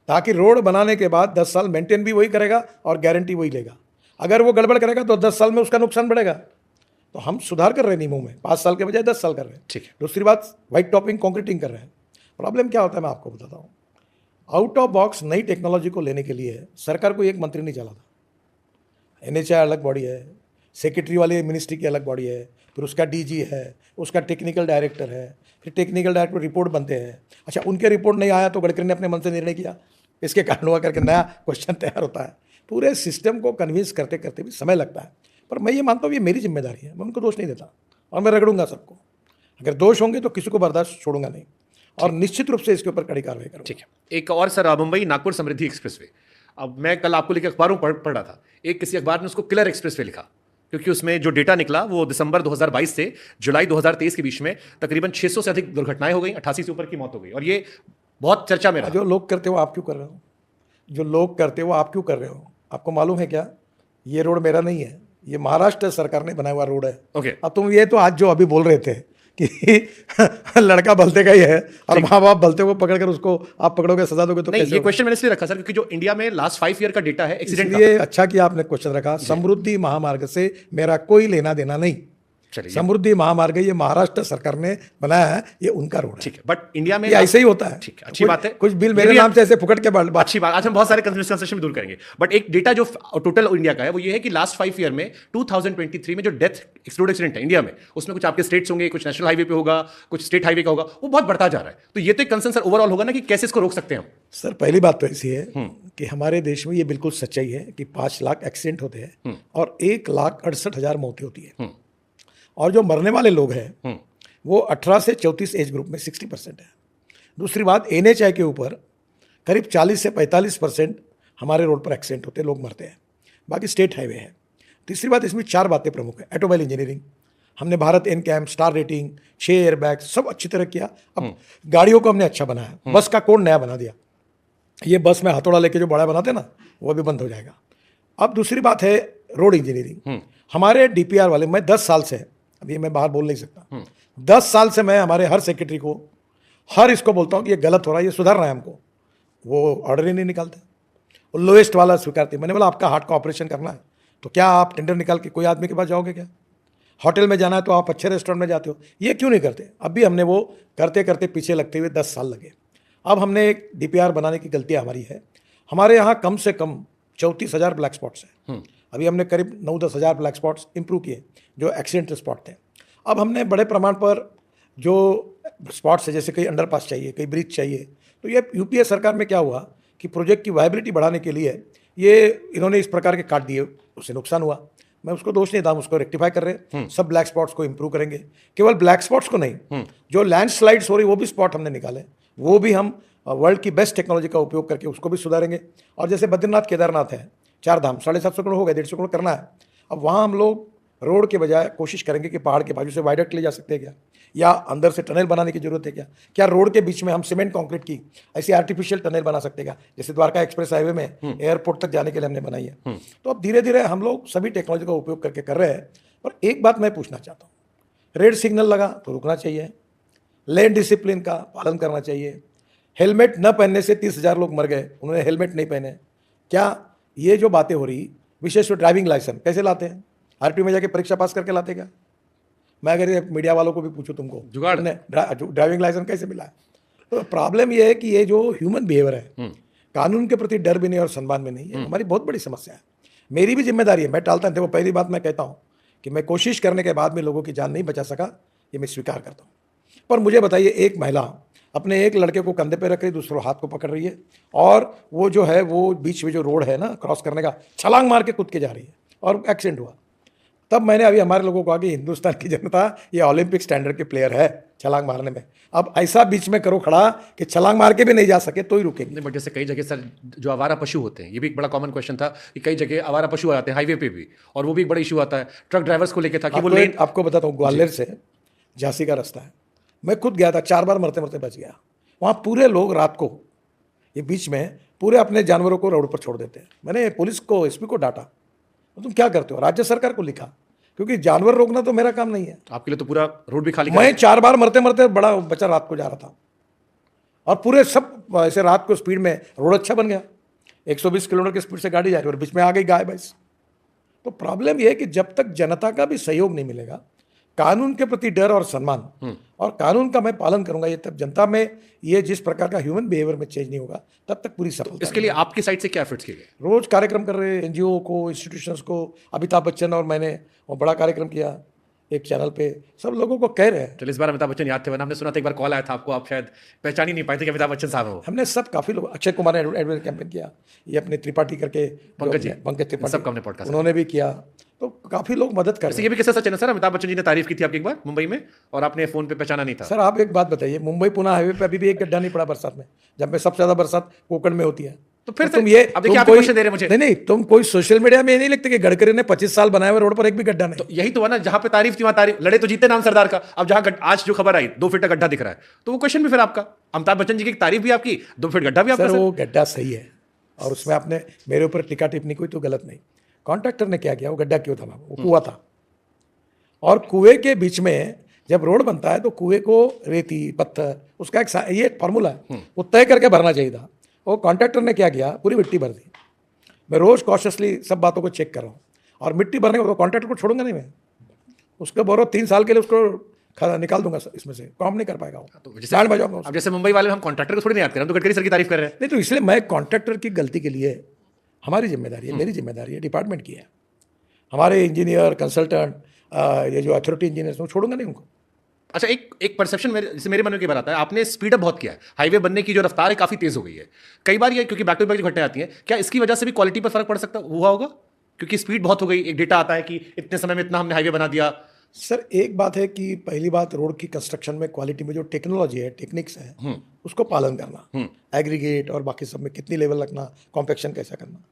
ताकि रोड बनाने के बाद 10 साल मेंटेन भी वही करेगा और गारंटी वही लेगा। अगर वो गड़बड़ करेगा तो 10 साल में उसका नुकसान बढ़ेगा। तो हम सुधार कर रहे हैं नियमों में, 5 साल के बजाय 10 साल कर रहे हैं। ठीक है। दूसरी बात, वाइट टॉपिंग कंक्रीटिंग कर रहे हैं। प्रॉब्लम क्या होता है मैं आपको बताता हूँ। आउट ऑफ बॉक्स नई टेक्नोलॉजी को लेने के लिए सरकार को एक मंत्री नहीं चला था। NHAI अलग बॉडी है, सेक्रेटरी वाले मिनिस्ट्री की अलग बॉडी है, फिर उसका DG है, उसका टेक्निकल डायरेक्टर है, फिर टेक्निकल डायरेक्टर रिपोर्ट बनते हैं। अच्छा, उनके रिपोर्ट नहीं आया तो गडकरी ने अपने मन से निर्णय किया, इसके कारण हुआ करके नया क्वेश्चन तैयार होता है। पूरे सिस्टम को कन्विंस करते करते भी समय लगता है। पर मैं ये मानता हूँ ये मेरी जिम्मेदारी है, मैं उनको दोष नहीं देता और मैं रगड़ूंगा सबको। अगर दोष होंगे तो किसी को बर्दाश्त छोड़ूंगा नहीं और निश्चित रूप से इसके ऊपर कड़ी कार्रवाई करूँगा। ठीक है। एक और सर, मुंबई नागपुर समृद्धि एक्सप्रेसवे, अब मैं कल आपको लेकर अखबारों पढ़ रहा था, एक किसी अखबार ने उसको किलर एक्सप्रेसवे लिखा, क्योंकि उसमें जो डेटा निकला वो दिसंबर 2022 से जुलाई 2023 के बीच में तकरीबन 600 से अधिक दुर्घटनाएं हो गई, 88 से ऊपर की मौत हो गई, और ये बहुत चर्चा में रहा। जो लोग करते हो आप क्यों कर रहे हो? जो लोग करते हो आप क्यों कर रहे हो? आपको मालूम है क्या, ये रोड मेरा नहीं है, ये महाराष्ट्र सरकार ने बनाया हुआ रोड है। ओके। अब तुम ये तो आज जो अभी बोल रहे थे कि लड़का बलते का ही है और माँ बाप बलते को पकड़कर उसको आप पकड़ोगे, सजा दोगे तो नहीं, कैसे ये होगा? क्वेश्चन मैंने इसलिए रखा सर क्योंकि जो इंडिया में लास्ट 5 ईयर का डेटा है एक्सीडेंट का। इसलिए अच्छा किया आपने क्वेश्चन रखा। समृद्धि महामार्ग से मेरा कोई लेना देना नहीं। चलिए, समृद्धि महामार्ग ये महाराष्ट्र सरकार ने बनाया है, ये उनका रोड है। ठीक है, बट इंडिया में ये ऐसे ही होता है। ठीक है, अच्छी बात है। कुछ बिल ये मेरे भी नाम से ऐसे फुकट के बात। अच्छी बात, आज हम बहुत सारे कंसेशन भी दूर करेंगे, बट एक डेटा जो टोटल इंडिया का है वो ये है कि लास्ट 5 ईयर में 2023 में जो डेथ रोड एक्सीडेंट है इंडिया में, उसमें कुछ आपके स्टेट्स होंगे, कुछ नेशनल हाईवे पे होगा, कुछ स्टेट हाईवे का होगा, वो बहुत बढ़ता जा रहा है। तो ये तो एक कंसर्न सर ओवरऑल होगा ना कि कैसे इसको रोक सकते हैं हम? सर पहली बात तो ऐसी है कि हमारे देश में ये बिल्कुल सच्चाई है कि 5 लाख एक्सीडेंट होते हैं और 1,68,000 मौतें होती है, और जो मरने वाले लोग हैं वो 18 से 34 एज ग्रुप में 60% है। दूसरी बात, NHAI के ऊपर करीब 40 से 45% हमारे रोड पर एक्सीडेंट होते हैं, लोग मरते हैं, बाकी स्टेट हाईवे है। तीसरी बात, इसमें 4 बातें प्रमुख है। ऑटोमोबाइल इंजीनियरिंग, हमने Bharat NCAP, star rating, 6 airbag, सब अच्छी तरह किया। अब गाड़ियों को हमने अच्छा बनाया, बस का कोड नया बना दिया। ये बस में हथौड़ा लेके जो बड़ा बनाते ना, वो भी बंद हो जाएगा। अब दूसरी बात है रोड इंजीनियरिंग। हमारे DPR वाले, मैं 10 साल से, अभी मैं बाहर बोल नहीं सकता, 10 साल से मैं हमारे हर सेक्रेटरी को, हर इसको बोलता हूँ कि ये गलत हो रहा है, ये सुधारना है हमको। वो ऑर्डर ही नहीं निकालते, वो लोएस्ट वाला स्वीकारते। मैंने बोला आपका हार्ट का ऑपरेशन करना है तो क्या आप टेंडर निकाल के कोई आदमी के पास जाओगे क्या? होटल में जाना है तो आप अच्छे रेस्टोरेंट में जाते हो, ये क्यों नहीं करते? अब भी हमने वो करते करते पीछे लगते हुए 10 साल लगे। अब हमने एक DPR बनाने की गलती हमारी है। हमारे यहाँ कम से कम 34,000 ब्लैक स्पॉट्स हैं। अभी हमने करीब 9-10 हज़ार ब्लैक स्पॉट्स इंप्रूव किए जो एक्सीडेंट स्पॉट थे। अब हमने बड़े प्रमाण पर जो स्पॉट्स है, जैसे कहीं अंडरपास चाहिए, कहीं ब्रिज चाहिए, तो ये UPA सरकार में क्या हुआ कि प्रोजेक्ट की वायबिलिटी बढ़ाने के लिए ये इन्होंने इस प्रकार के काट दिए, उससे नुकसान हुआ। मैं उसको दोष नहीं था, हम उसको रेक्टिफाई कर रहे हैं, सब ब्लैक स्पॉट्स को इंप्रूव करेंगे। केवल ब्लैक स्पॉट्स को नहीं, जो लैंडस्लाइड्स हो रही वो भी स्पॉट हमने निकाले, वो भी हम वर्ल्ड की बेस्ट टेक्नोलॉजी का उपयोग करके उसको भी सुधारेंगे। और जैसे बद्रीनाथ केदारनाथ है, 4 धाम, 750 करोड़ हो गए, 150 करोड़ करना है। अब वहाँ हम लोग रोड के बजाय कोशिश करेंगे कि पहाड़ के बाजू से वायडक्ट ले जा सकते हैं क्या, या अंदर से टनल बनाने की जरूरत है क्या? क्या रोड के बीच में हम सीमेंट कंक्रीट की ऐसी आर्टिफिशियल टनल बना सकते हैं क्या, जैसे द्वारका एक्सप्रेस हाईवे में एयरपोर्ट तक जाने के लिए हमने बनाई है। तो अब धीरे धीरे हम लोग सभी टेक्नोलॉजी का उपयोग करके कर रहे हैं। पर एक बात मैं पूछना चाहता हूँ, रेड सिग्नल लगा तो रुकना चाहिए, लेन डिसिप्लिन का पालन करना चाहिए। हेलमेट न पहनने से 30,000 लोग मर गए, उन्होंने हेलमेट नहीं पहने। क्या ये जो बातें हो रही, विशेष रूप ड्राइविंग लाइसेंस कैसे लाते हैं? RTO में जाके परीक्षा पास करके लाते क्या? मैं अगर ये मीडिया वालों को भी पूछूं, तुमको जुगाड़ ड्राइविंग लाइसेंस कैसे मिला है? तो प्रॉब्लम ये है कि ये जो ह्यूमन बिहेवियर है, कानून के प्रति डर भी नहीं और सम्मान भी नहीं है, हमारी बहुत बड़ी समस्या है। मेरी भी जिम्मेदारी है, मैं टालता नहीं। देखो, पहली बात मैं कहता हूँ कि मैं कोशिश करने के बाद में लोगों की जान नहीं बचा सका, ये मैं स्वीकार करता हूँ। पर मुझे बताइए, एक महिला अपने एक लड़के को कंधे पे रख रही, दूसरे हाथ को पकड़ रही है, और वो जो है वो बीच में जो रोड है ना क्रॉस करने का, छलांग मार के कूद के जा रही है और एक्सीडेंट हुआ। तब मैंने अभी हमारे लोगों को कहा कि हिंदुस्तान की जनता ये ओलंपिक स्टैंडर्ड के प्लेयर है छलांग मारने में, अब ऐसा बीच में करो खड़ा कि छलांग मार के भी नहीं जा सके तो ही रुकेंगे। नहीं, बट जैसे कई जगह सर जो आवारा पशु होते हैं, ये भी एक बड़ा कॉमन क्वेश्चन था कि कई जगह आवारा पशु आते हैं हाईवे पे भी, और वो भी एक बड़ा इशू आता है ट्रक ड्राइवर्स को लेकर था कि वो लेन। आपको बताता हूँ, ग्वालियर से झांसी का रास्ता है, मैं खुद गया था, 4 बार मरते मरते बच गया। वहाँ पूरे लोग रात को ये बीच में पूरे अपने जानवरों को रोड पर छोड़ देते हैं। मैंने पुलिस को, SP को डांटा, तुम क्या करते हो? राज्य सरकार को लिखा क्योंकि जानवर रोकना तो मेरा काम नहीं है। आपके लिए तो पूरा रोड भी खाली मैं 4 बार मरते मरते बड़ा बच्चा रात को जा रहा था, और पूरे सब ऐसे रात को स्पीड में रोड अच्छा बन गया, 120 किलोमीटर की स्पीड से गाड़ी जा रही है और बीच में आ गई गाय भैंस। तो प्रॉब्लम यह है कि जब तक जनता का भी सहयोग नहीं मिलेगा, कानून के प्रति डर और सम्मान, और कानून का मैं पालन करूंगा, ये तब जनता में ये जिस प्रकार का ह्यूमन बिहेवियर में चेंज नहीं होगा, तब तक पूरी सफलता। इसके लिए आपकी साइड से क्या एफर्ट्स किए गए? रोज कार्यक्रम कर रहे हैं, एनजीओ को, इंस्टीट्यूशंस को। अमिताभ बच्चन और मैंने वो बड़ा कार्यक्रम किया एक चैनल पे, सब लोगों को कह रहे हैं। चलिए, इस बार अमिताभ बच्चन याद थे वरना हमने सुना था एक बार कॉल आया था आपको, आप शायद पहचान ही नहीं पाए थे कि अमिताभ बच्चन साहब हैं वो। हमने सब काफी लोग, अक्षय कुमार ने एडवर्टाइज कैंपेन किया, ये अपने त्रिपाठी करके, पंकज त्रिपाठी, सबका हमने पॉडकास्ट, उन्होंने भी किया, तो काफी लोग मदद कर रहे हैं। ये भी किस्सा सच है ना सर? अमिताभ बच्चन जी ने तारीफ की थी आपकी एक बार मुंबई में और आपने फोन पे पहचाना नहीं था। सर आप एक बात बताइए, मुंबई पुणे हाईवे पे अभी भी एक गड्ढा नहीं पड़ा बरसात में, जब में सबसे ज्यादा बरसात कोकण में होती है। तो फिर तुम ये, अब देखिए, आप क्वेश्चन दे रहे हैं मुझे। नहीं, तुम कोई सोशल मीडिया में ये नहीं लिखते कि गडकरी ने 25 साल बनाए हुए रोड पर एक भी गड्ढा नहीं। तो यही तो है ना, जहां पे तारीफ थी वहां तारीफ, लड़े तो जीते नाम सरदार का। अब जहां आज जो खबर आई 2 फीट का गड्ढा दिख रहा है, तो वो क्वेश्चन भी फिर आपका, अमिताभ बच्चन जी की तारीफ भी आपकी, 2 फीट गड्ढा भी आपका। सर वो गड्ढा सही है, और उसमें आपने मेरे ऊपर टीका टिप्पणी कोई तो गलत नहीं। कॉन्ट्रैक्टर ने क्या किया, वो गड्ढा क्यों था? वो कुआं था, और कुएं के बीच में जब रोड बनता है तो कुएं को रेती पत्थर, उसका एक ये फार्मूला है, वो तय करके भरना चाहिए था। वो कॉन्ट्रैक्टर ने क्या किया, पूरी मिट्टी भर दी। मैं रोज कॉशियसली सब बातों को चेक कर रहा हूँ, और मिट्टी भरने को तो कॉन्ट्रैक्टर को छोड़ूंगा नहीं मैं, उसको बोलो 3 साल के लिए उसको निकाल दूंगा इसमें से, काम नहीं कर पाएगा वो, तो बैंड बजाऊंगा। अब जैसे मुंबई वाले हम कॉन्ट्रैक्टर को थोड़ी नहीं याद कर रहे हैं, तो गडकरी सर की तारीफ कर रहे हैं। नहीं, तो इसलिए मैं कॉन्ट्रैक्टर की गलती के लिए, हमारी जिम्मेदारी है, मेरी जिम्मेदारी है, डिपार्टमेंट की है, हमारे इंजीनियर कंसल्टेंट, ये जो अथॉरिटी इंजीनियर, वो छोड़ूंगा नहीं उनको। अच्छा, एक परसेप्शन जैसे मेरे मन में बात आता है, आपने स्पीड अप बहुत किया है, हाईवे बनने की जो रफ्तार है काफी तेज हो गई है। कई बार ये क्योंकि बैक टू बैक जो घटनाएं आती हैं, क्या इसकी वजह से भी क्वालिटी पर फर्क पड़ सकता हुआ होगा? क्योंकि स्पीड बहुत हो गई, एक डेटा आता है कि इतने समय में इतना हमने हाईवे बना दिया। सर एक बात है कि पहली बात, रोड की कंस्ट्रक्शन में क्वालिटी में जो टेक्नोलॉजी है, टेक्निक्स है, उसको पालन करना, एग्रीगेट और बाकी सब में कितनी लेवल रखना, कॉम्पैक्शन कैसा करना।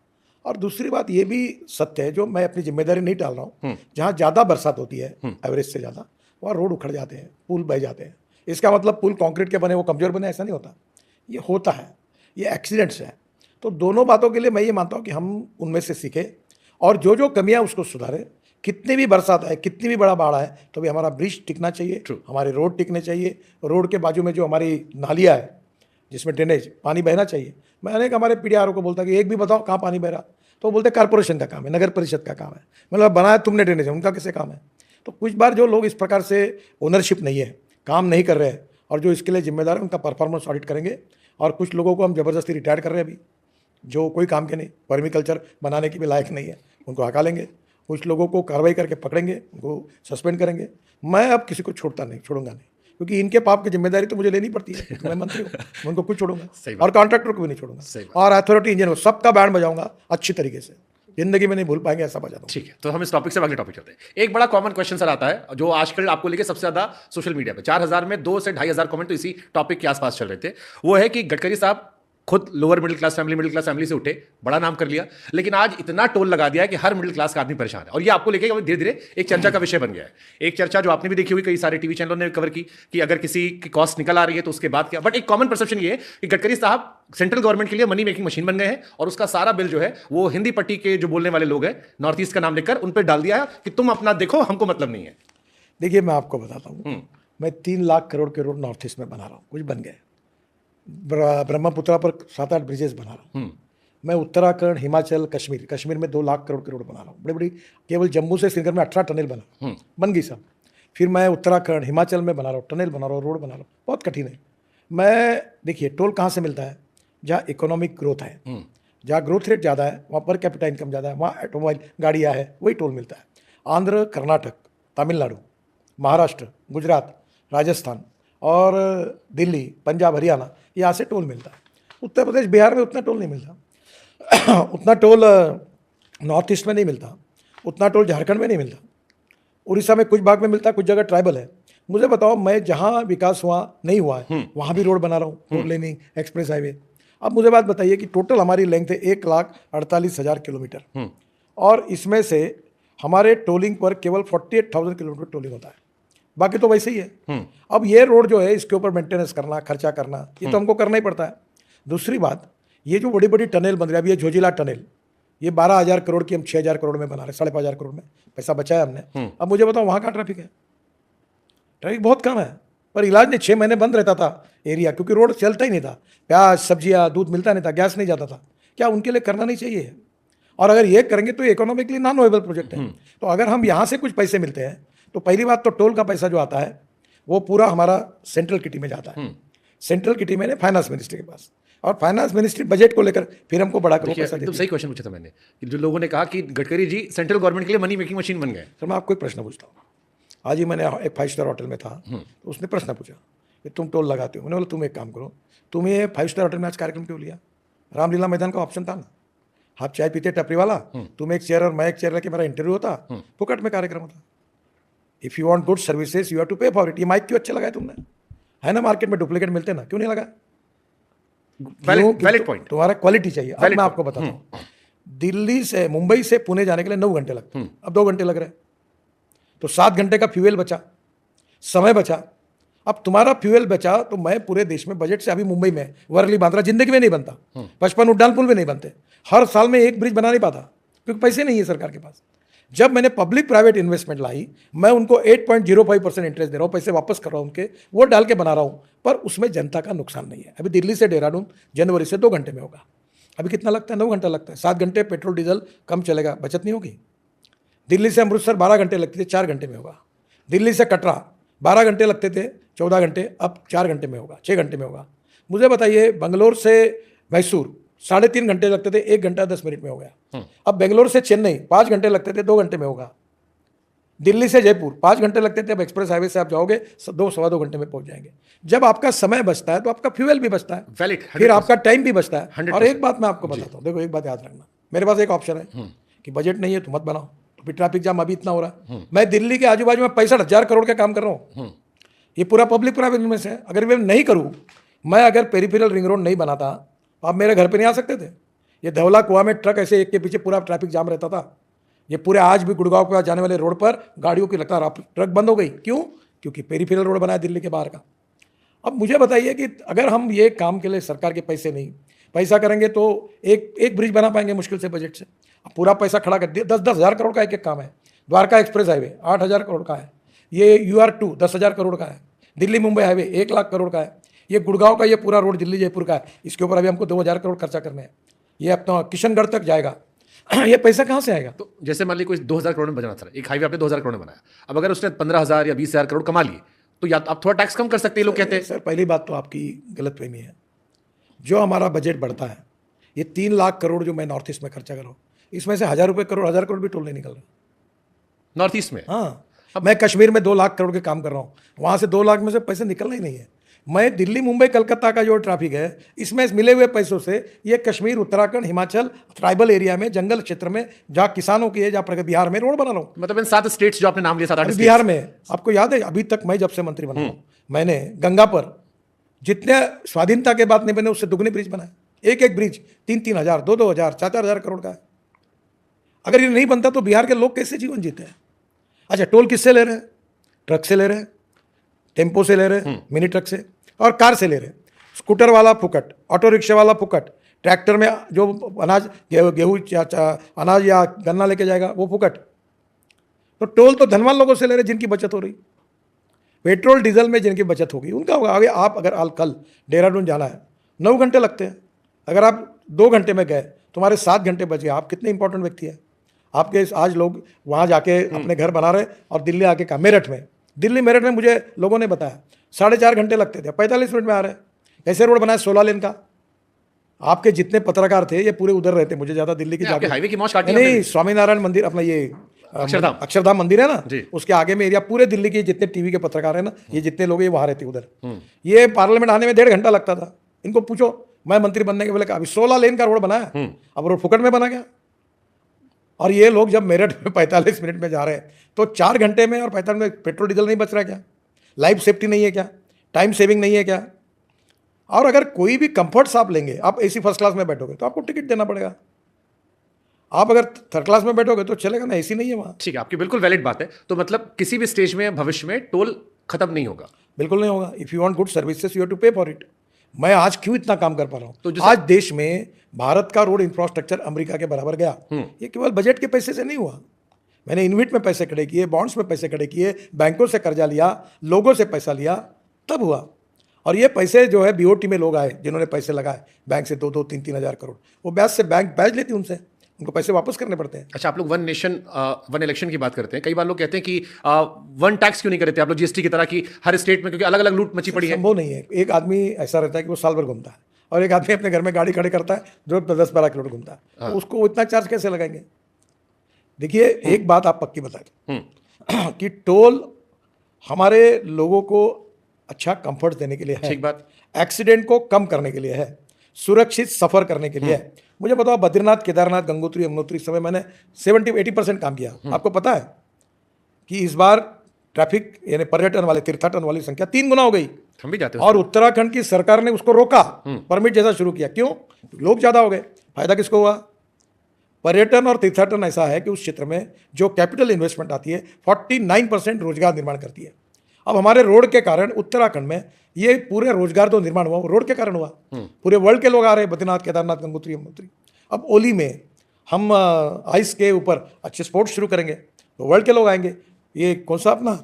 और दूसरी बात ये भी सत्य है, जो मैं अपनी जिम्मेदारी नहीं टाल रहा हूँ, जहाँ ज़्यादा बरसात होती है एवरेज से ज़्यादा, वहाँ रोड उखड़ जाते हैं, पुल बह जाते हैं। इसका मतलब पुल कंक्रीट के बने वो कमज़ोर बने, ऐसा नहीं होता, ये होता है, ये एक्सीडेंट्स है। तो दोनों बातों के लिए मैं ये मानता हूँ कि हम उनमें से सीखें, और जो जो कमियाँ उसको सुधारें। कितनी भी बरसात है, कितनी भी बड़ा बाढ़ है, तो भी हमारा ब्रिज टिकना चाहिए, हमारे रोड टिकने चाहिए। रोड के बाजू में जो हमारी नालियाँ है, जिसमें ड्रेनेज पानी बहना चाहिए। मैं अनेक हमारे पीडीआरओ को बोलता कि एक भी बताओ कहाँ पानी बह रहा, तो वो बोलते कॉर्पोरेशन का काम है, नगर परिषद का काम है। मतलब बनाया तुमने ड्रेनेज, उनका कैसे काम है? तो कुछ बार जो लोग इस प्रकार से ओनरशिप नहीं है, काम नहीं कर रहे हैं, और जो इसके लिए जिम्मेदार है, उनका परफॉर्मेंस ऑडिट करेंगे। और कुछ लोगों को हम जबरदस्ती रिटायर कर रहे हैं अभी, जो कोई काम के नहीं, वर्मी कल्चर बनाने के भी लायक नहीं है, उनको हटा लेंगे। कुछ लोगों को कार्रवाई करके पकड़ेंगे, उनको सस्पेंड करेंगे। मैं अब किसी को छोड़ूंगा नहीं, क्योंकि इनके पाप की जिम्मेदारी तो मुझे लेनी पड़ती है, मैं मंत्री हूँ, मैं उनको कुछ छोड़ूंगा, और कॉन्ट्रैक्टर को भी नहीं छोड़ूंगा, और अथॉरिटी इंजीनियर को, सबका बैंड बजाऊंगा अच्छी तरीके से, जिंदगी में नहीं भूल पाएंगे ऐसा बजा दूंगा। ठीक है, तो हम इस टॉपिक से अगले टॉपिक चलते हैं। एक बड़ा कॉमन क्वेश्चन सर आता है, जो आजकल आपको लेके सबसे ज्यादा सोशल मीडिया पे 4000 में 2 से 2500 कमेंट तो इसी टॉपिक के आसपास चल रहे थे। वो है कि गडकरी साहब खुद लोअर मिडिल क्लास फैमिली से उठे, बड़ा नाम कर लिया, लेकिन आज इतना टोल लगा दिया है कि हर मिडिल क्लास का आदमी परेशान है। और ये आपको लेके धीरे धीरे एक चर्चा का विषय बन गया है। एक चर्चा जो आपने भी देखी हुई, कई सारे टीवी चैनलों ने कवर की, कि अगर किसी की कॉस्ट निकल आ रही है तो उसके बाद क्या। बट एक कॉमन परसेप्शन ये है कि गडकरी साहब सेंट्रल गवर्नमेंट के लिए मनी मेकिंग मशीन बन गए हैं, और उसका सारा बिल जो है वो हिंदी पट्टी के जो बोलने वाले लोग हैं, नॉर्थ ईस्ट का नाम लेकर उन पर डाल दिया है कि तुम अपना देखो, हमको मतलब नहीं है। देखिए मैं आपको बताता हूँ, मैं 3 लाख करोड़ के रोड नॉर्थ ईस्ट में बना रहा हूँ, कुछ बन गए। ब्रह्मपुत्रा पर 7-8 ब्रिजेस बना रहा हूँ मैं। उत्तराखंड, हिमाचल, कश्मीर में 2 लाख करोड़ के रोड बना रहा हूँ, बड़ी बड़ी। केवल जम्मू से श्रीनगर में 18 टनल बन गई सब। फिर मैं उत्तराखंड, हिमाचल में बना रहा हूँ, टनल बना रहा हूँ, रोड बना रहा हूँ, बहुत कठिन है। मैं देखिए, टोल कहाँ से मिलता है? जहाँ इकोनॉमिक ग्रोथ है, जहाँ ग्रोथ रेट ज़्यादा है, वहाँ पर कैपिटा इनकम ज़्यादा है, वहाँ ऑटोमोबाइल गाड़ियाँ है, वही टोल मिलता है। आंध्र, कर्नाटक, तमिलनाडु, महाराष्ट्र, गुजरात, राजस्थान और दिल्ली, पंजाब, हरियाणा, यहाँ से टोल मिलता है। उत्तर प्रदेश, बिहार में उतना टोल नहीं मिलता उतना टोल नॉर्थ ईस्ट में नहीं मिलता, उतना टोल झारखंड में नहीं मिलता, उड़ीसा में कुछ भाग में मिलता है, कुछ जगह ट्राइबल है। मुझे बताओ, मैं जहाँ विकास हुआ नहीं हुआ है वहाँ भी रोड बना रहा हूँ, रोड लेनिंग, एक्सप्रेस हाईवे। अब मुझे बात बताइए कि टोटल हमारी लेंथ है 1,48,000 किलोमीटर, और इसमें से हमारे टोलिंग पर केवल 48,000 किलोमीटर टोलिंग होता है, बाकी तो वैसे ही है। अब ये रोड जो है, इसके ऊपर मेंटेनेंस करना, खर्चा करना, ये तो हमको करना ही पड़ता है। दूसरी बात, ये जो बड़ी बड़ी टनल बन रही है, अभी ये झोजिला टनल ये 12,000 करोड़ की हम 6,000 करोड़ में बना रहे, 5,500 करोड़ में पैसा बचाया हमने। अब मुझे बताओ वहाँ का ट्रैफिक है, ट्रैफिक बहुत कम है, पर इलाज नहीं, 6 महीने बंद रहता था एरिया, क्योंकि रोड चलता ही नहीं था, प्याज सब्जियाँ दूध मिलता नहीं था, गैस नहीं जाता था। क्या उनके लिए करना नहीं चाहिए? और अगर ये करेंगे तो इकोनॉमिकली नॉन वायबल प्रोजेक्ट है। तो अगर हम यहाँ से कुछ पैसे मिलते हैं तो पहली बात तो टोल का पैसा जो आता है वो पूरा हमारा सेंट्रल किटी में जाता है, सेंट्रल किटी में फाइनेंस मिनिस्ट्री के पास, और फाइनेंस मिनिस्ट्री बजट को लेकर फिर हमको बढ़ा कर देखिए, पैसा एकदम देती है। सही क्वेश्चन पूछा था मैंने कि जो लोगों ने कहा कि गडकरी जी सेंट्रल गवर्नमेंट के लिए मनी मेकिंग मशीन बन गए। सर मैं आपको एक प्रश्न पूछता हूँ, आज ही मैंने एक 5 स्टार होटल में था, तो उसने प्रश्न पूछा कि तुम टोल लगाते हो, मैंने बोला तुम एक काम करो, तुम ये 5 स्टार होटल में आज कार्यक्रम क्यों लिया? रामलीला मैदान का ऑप्शन था ना, आप चाय पीते टपरी वाला, तुम एक चेयर और मैं एक चेयर लेके मेरा इंटरव्यू होता, फुकट में कार्यक्रम होता। If you want good services you have to pay for it. ये माइक क्यों अच्छे लगाए तुमने? है ना मार्केट में डुप्लीकेट मिलते ना, क्यों नहीं लगा? Valid point. तुम्हारा क्वालिटी चाहिए। अब मैं आपको बताता हूँ, दिल्ली से मुंबई से पुणे जाने के लिए 9 घंटे लगते हैं, अब 2 घंटे लग रहे हैं, तो 7 घंटे का फ्यूल बचा, समय बचा। अब तुम्हारा फ्यूल बचा तो मैं पूरे देश में बजट से, अभी मुंबई में वर्ली बांद्रा जिंदगी में नहीं बनता, 55 उड्डान पुल भी नहीं बनते, हर साल में एक ब्रिज बना नहीं पाता, क्योंकि पैसे नहीं है सरकार के पास। जब मैंने पब्लिक प्राइवेट इन्वेस्टमेंट लाई, मैं उनको 8.05% इंटरेस्ट दे रहा हूँ, पैसे वापस कर रहा हूँ उनके, वो डाल के बना रहा हूँ, पर उसमें जनता का नुकसान नहीं है। अभी दिल्ली से देहरादून जनवरी से 2 घंटे में होगा, अभी कितना लगता है? 9 घंटा लगता है। 7 घंटे पेट्रोल डीजल कम चलेगा, बचत नहीं होगी। दिल्ली से अमृतसर 12 घंटे लगते थे, 4 घंटे में होगा। दिल्ली से कटरा 12 घंटे लगते थे, 14 घंटे, अब 4 घंटे में होगा, 6 घंटे में होगा। मुझे बताइए, बेंगलोर से मैसूर 3.5 घंटे लगते थे, 1 घंटा 10 मिनट में हो गया। अब बेंगलोर से चेन्नई 5 घंटे लगते थे, 2 घंटे में होगा। दिल्ली से जयपुर 5 घंटे लगते थे, अब एक्सप्रेस हाईवे से आप जाओगे 2-2.25 घंटे में पहुंच जाएंगे। जब आपका समय बचता है तो आपका फ्यूल भी बचता है, वैलिड, फिर आपका टाइम भी बचता है। 100%। और एक बात मैं आपको बताता हूँ, देखो एक बात याद रखना, मेरे पास एक ऑप्शन है कि बजट नहीं है तो मत बनाओ, तो फिर ट्रैफिक जाम अभी इतना हो रहा है। मैं दिल्ली के आजू बाजू में 65,000 करोड़ का काम कर रहा हूँ, ये पूरा पब्लिक प्राइवेट में से है। अगर मैं नहीं करूँ, मैं अगर पेरिफेरल रिंग रोड नहीं बनाता, आप मेरे घर पे नहीं आ सकते थे। ये धौला कुआं में ट्रक ऐसे एक के पीछे पूरा ट्रैफिक जाम रहता था। ये पूरे आज भी गुड़गांव के पास जाने वाले रोड पर गाड़ियों की लगातार ट्रक बंद हो गई, क्यों? क्योंकि पेरिफेरल रोड बनाया दिल्ली के बाहर का। अब मुझे बताइए कि अगर हम ये काम के लिए सरकार के पैसे नहीं, पैसा करेंगे तो एक ब्रिज बना पाएंगे मुश्किल से बजट से। अब पूरा पैसा खड़ा कर दिया, 10-10 हज़ार करोड़ का एक काम है। द्वारका एक्सप्रेस हाईवे 8,000 करोड़ का है, ये UR2 10,000 करोड़ का है, दिल्ली मुंबई हाईवे 1 लाख करोड़ का है, ये गुड़गांव का ये पूरा रोड दिल्ली जयपुर का है, इसके ऊपर अभी हमको 2,000 करोड़ खर्चा करने हैं। ये अपना किशनगढ़ तक जाएगा। ये पैसा कहाँ से आएगा? तो जैसे मान लीजिए कोई 2,000 करोड़ में बना था, एक हाईवे आपने 2,000 करोड़ में बनाया, अब अगर उसने 15,000 या 20,000 करोड़ कमा लिए तो या आप थोड़ा टैक्स कम कर सकते हैं, लोग कहते हैं। सर पहली बात तो आपकी गलतफहमी है। जो हमारा बजट बढ़ता है, ये 3 लाख करोड़ जो मैं नॉर्थ ईस्ट में खर्चा कर रहा हूँ, इसमें से 1,000 करोड़ भी टोल नहीं निकल रहा नॉर्थ ईस्ट में। हाँ, अब मैं कश्मीर में 2 लाख करोड़ के काम कर रहा हूँ, वहाँ से 2 लाख में से पैसे निकलना ही नहीं है। मैं दिल्ली मुंबई कलकत्ता का जो ट्रैफिक है, इसमें मिले हुए पैसों से ये कश्मीर उत्तराखंड हिमाचल ट्राइबल एरिया में जंगल क्षेत्र में जहाँ किसानों की है, जहाँ बिहार में रोड बना रहा हूँ। मतलब इन 7 स्टेट्स जो आपने नाम लिया, 7-8 बिहार में आपको याद है, अभी तक मैं जब से मंत्री बना हूँ, मैंने गंगा पर जितने स्वाधीनता के बाद नहीं बने उससे दुगने ब्रिज बनाए। एक ब्रिज 3-3 हज़ार, 2-2 हज़ार, 4-4 हज़ार करोड़ का है। अगर ये नहीं बनता तो बिहार के लोग कैसे जीवन जीते हैं? अच्छा, टोल किससे ले रहे हैं? ट्रक से ले रहे हैं, टेम्पो से ले रहे हैं, मिनी ट्रक से, और कार से ले रहे हैं। स्कूटर वाला फुकट, ऑटो रिक्शा वाला फुकट, ट्रैक्टर में जो अनाज गेहूँ अनाज या गन्ना लेके जाएगा वो फुकट। तो टोल तो धनवान लोगों से ले रहे जिनकी बचत हो रही, पेट्रोल डीजल में जिनकी बचत होगी उनका होगा। आगे आप अगर कल देहरादून जाना है, 9 घंटे लगते हैं, अगर आप 2 घंटे में गए तुम्हारे 7 घंटे बच गए। आप कितने इंपॉर्टेंट व्यक्ति हैं? आपके आज लोग वहाँ जाके अपने घर बना रहे, और दिल्ली आके कहा मेरठ में मुझे लोगों ने बताया 4.5 घंटे लगते थे, 45 मिनट में आ रहे हैं। ऐसे रोड बनाया 16 लेन का। आपके जितने पत्रकार थे ये पूरे उधर रहते, मुझे ज़्यादा दिल्ली की जाके हाईवे की मौज काटी नहीं, स्वामीनारायण मंदिर अपना ये अक्षरधाम मंदिर है ना, उसके आगे में एरिया पूरे दिल्ली के जितने टीवी के पत्रकार है ना, ये जितने लोग ये वहाँ रहते उधर। ये पार्लियामेंट आने में 1.5 घंटा लगता था। इनको पूछो, मैं मंत्री बनने के पहले अभी 16 लेन का रोड बनाया, अब रोड फुकट में बना गया। और ये लोग जब मेरठ में 45 मिनट में जा रहे हैं तो 4 घंटे में और 45 मिनट में पेट्रोल डीजल नहीं बच रहा क्या? लाइफ सेफ्टी नहीं है क्या? टाइम सेविंग नहीं है क्या? और अगर कोई भी कंफर्ट्स आप लेंगे, आप एसी फर्स्ट क्लास में बैठोगे तो आपको टिकट देना पड़ेगा। आप अगर थर्ड क्लास में बैठोगे तो चलेगा ना, एसी नहीं है वहाँ। ठीक है, आपकी बिल्कुल वैलिड बात है। तो मतलब किसी भी स्टेज में भविष्य में टोल खत्म नहीं होगा? बिल्कुल नहीं होगा। If you want good services you have to pay for it. मैं आज क्यों इतना काम कर पा रहा तो हूँ। आज देश में भारत का रोड इंफ्रास्ट्रक्चर अमेरिका के बराबर गया। ये केवल बजट के पैसे से नहीं हुआ। मैंने इन्वेट में पैसे खड़े किए, बॉन्ड्स में पैसे खड़े किए, बैंकों से कर्जा लिया, लोगों से पैसा लिया, तब हुआ। और ये पैसे जो है बीओटी में लोग आए जिन्होंने पैसे लगाए बैंक से 2-2, 3-3 हज़ार करोड़, वो ब्याज से बैंक ब्याज लेती उनसे, उनको पैसे वापस करने पड़ते हैं। अच्छा, आप लोग वन नेशन वन इलेक्शन की बात करते हैं। कई बार लोग कहते हैं कि वन टैक्स क्यों नहीं करते आप लोग जीएसटी की तरह की हर स्टेट में, क्योंकि अलग अलग लूट मची पड़ी है। संभव नहीं है। एक आदमी ऐसा रहता है कि वो साल भर घूमता है और एक आदमी अपने घर में गाड़ी खड़े करता है जो 10-12 किलोमीटर घूमता है, तो उसको इतना चार्ज कैसे लगाएंगे। देखिए, एक बात आप पक्की बता दें कि टोल हमारे लोगों को अच्छा कंफर्ट देने के लिए है, ठीक बात, एक्सीडेंट को कम करने के लिए है, सुरक्षित सफर करने के लिए है। मुझे बताओ, बद्रीनाथ, केदारनाथ, गंगोत्री, यमुनोत्री समय मैंने 70-80% काम किया। आपको पता है कि इस बार ट्रैफिक यानी पर्यटन वाले, तीर्थाटन वाली संख्या 3 गुना हो गई। हम भी जाते हैं और उत्तराखंड की सरकार ने उसको रोका, परमिट जैसा शुरू किया। क्यों? लोग ज्यादा हो गए। फायदा किसको हुआ? पर्यटन और तीर्थाटन ऐसा है कि उस क्षेत्र में जो कैपिटल इन्वेस्टमेंट आती है 49% रोजगार निर्माण करती है। अब हमारे रोड के कारण उत्तराखंड में ये पूरे रोजगार तो निर्माण हुआ, वो रोड के कारण हुआ। पूरे वर्ल्ड के लोग आ रहे हैं बद्रीनाथ, केदारनाथ, गंगोत्री, यमुनोत्री। अब ओली में हम आइस के ऊपर अच्छे स्पोर्ट्स शुरू करेंगे तो वर्ल्ड के लोग आएंगे। ये कौन सा अपना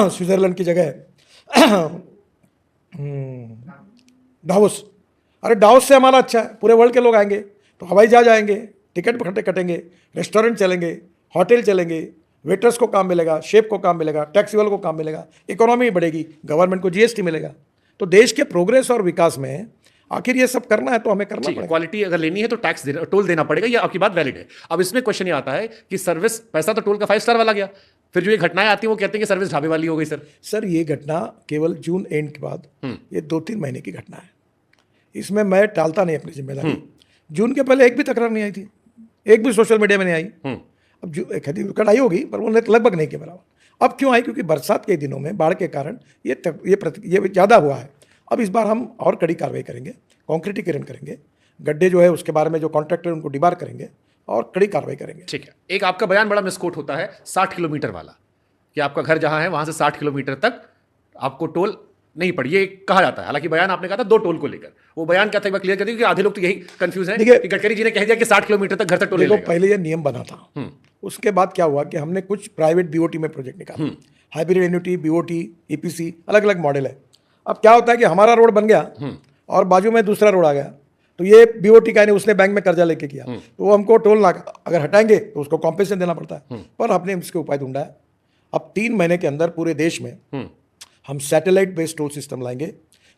स्विट्जरलैंड की जगह है डावोस। अरे डावोस से हमारा अच्छा है, पूरे वर्ल्ड के लोग आएंगे तो हवाई जहाज आएंगे, टिकट कटेंगे, रेस्टोरेंट चलेंगे, होटल चलेंगे, वेटर्स को काम मिलेगा, शेफ को काम मिलेगा, टैक्सी वालों को काम मिलेगा, इकोनॉमी बढ़ेगी, गवर्नमेंट को जीएसटी मिलेगा। तो देश के प्रोग्रेस और विकास में आखिर ये सब करना है तो हमें करना पड़ेगा। क्वालिटी अगर लेनी है तो टैक्स टोल देना पड़ेगा, ये आपकी बात वैलिड है। अब इसमें क्वेश्चन ये आता है कि सर्विस, पैसा तो टोल का 5 स्टार वाला गया, फिर जो ये घटनाएं आती हैं वो कहते हैं कि सर्विस ढाबे वाली हो गई। सर ये घटना केवल जून एंड के बाद, ये 2-3 महीने की घटना है। इसमें मैं टालता नहीं अपनी जिम्मेदारी। जून के पहले एक भी तकरार नहीं आई थी, एक भी सोशल मीडिया में नहीं आई। अब जो एक आई होगी पर वो लगभग नहीं के बराबर। अब क्यों आई? क्योंकि बरसात के दिनों में बाढ़ के कारण ये ज़्यादा हुआ है। अब इस बार हम और कड़ी कार्रवाई करेंगे, कॉन्क्रीटीकरण करेंगे, गड्ढे जो है उसके बारे में जो कॉन्ट्रैक्टर उनको डिबार करेंगे और कड़ी कार्रवाई करेंगे। ठीक है, एक आपका बयान बड़ा मिसकोट होता है 60 किलोमीटर वाला, कि आपका घर जहां है वहां से 60 किलोमीटर तक आपको टोल नहीं पड़ी, ये कहा जाता है। हालांकि बयान आपने कहा था 2 टोल को लेकर, वो बयान क्या था एक बार क्लियर कर दीजिए, क्योंकि आधे लोग तो यही कंफ्यूज हैं कि गडकरी जी ने कह दिया कि 60 किलोमीटर तक घर तक टोल ले लेगा। पहले ये नियम बना था, उसके बाद क्या हुआ कि हमने कुछ प्राइवेट बीओटी में प्रोजेक्ट निकाला, हाइब्रिड एन्युटी, बीओटी, ईपीसी, अलग अलग मॉडल है। अब क्या होता है कि हमारा रोड बन गया और बाजू में दूसरा रोड आ गया, तो ये बीओटी का नहीं, उसने बैंक में कर्जा लेके किया, तो वो हमको टोल ना अगर हटाएंगे तो उसको कॉम्पेंसेशन देना पड़ता है। पर आपने इसके उपाय ढूंढा है। अब 3 महीने के अंदर पूरे देश में हम सैटेलाइट बेस्ड टोल सिस्टम लाएंगे।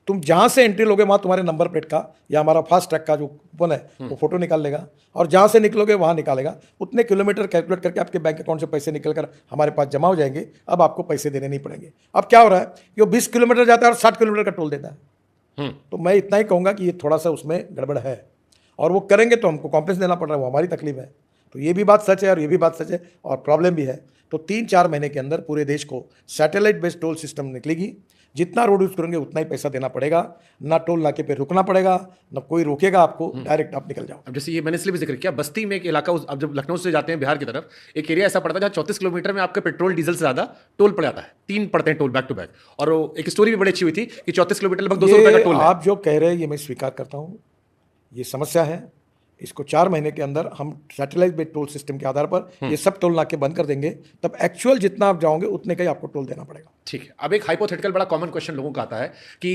तुम जहां से एंट्री लोगे वहां तुम्हारे नंबर प्लेट का या हमारा फास्ट ट्रैक का जो कूपन है वो फोटो निकाल लेगा, और जहां से निकलोगे वहां निकालेगा। उतने किलोमीटर कैलकुलेट करके आपके बैंक अकाउंट से पैसे निकल कर हमारे पास जमा हो जाएंगे। अब आपको पैसे देने नहीं पड़ेंगे। अब क्या हो रहा है कि वो 20 किलोमीटर जाता है और 60 किलोमीटर का टोल देता है। तो मैं इतना ही कहूँगा कि ये थोड़ा सा उसमें गड़बड़ है, और वो करेंगे तो हमको कॉम्पेंसेशन देना पड़ रहा है, वो हमारी तकलीफ है। तो ये भी बात सच है और ये भी बात सच है, और प्रॉब्लम भी है। तो 3-4 महीने के अंदर पूरे देश को सैटेलाइट बेस्ड टोल सिस्टम निकलेगी। जितना रोड यूज करेंगे उतना ही पैसा देना पड़ेगा, ना टोल नाके पे रुकना पड़ेगा, ना कोई रोकेगा आपको, डायरेक्ट आप निकल जाओ। अब जैसे ये मैंने इसलिए भी जिक्र किया, बस्ती में एक इलाका, अब जब लखनऊ से जाते हैं बिहार की तरफ, एक एरिया ऐसा पड़ता है जहाँ 34 किलोमीटर में आपके पेट्रोल डीजल से ज्यादा टोल पड़ जाता है। 3 पड़ते हैं टोल बैक टू बैक। और एक स्टोरी भी बड़ी अच्छी हुई थी कि 34 किलोमीटर लगभग 200 रुपए का टोल है। आप जो कह रहे हैं ये मैं स्वीकार करता हूँ, ये समस्या है। इसको 4 महीने के अंदर हम सैटेलाइट बेस्ड टोल सिस्टम के आधार पर ये सब टोल नाके बंद कर देंगे, तब एक्चुअल जितना आप जाओगे उतने का ही आपको टोल देना पड़ेगा। ठीक है, अब एक हाइपोथेटिकल बड़ा कॉमन क्वेश्चन लोगों का आता है कि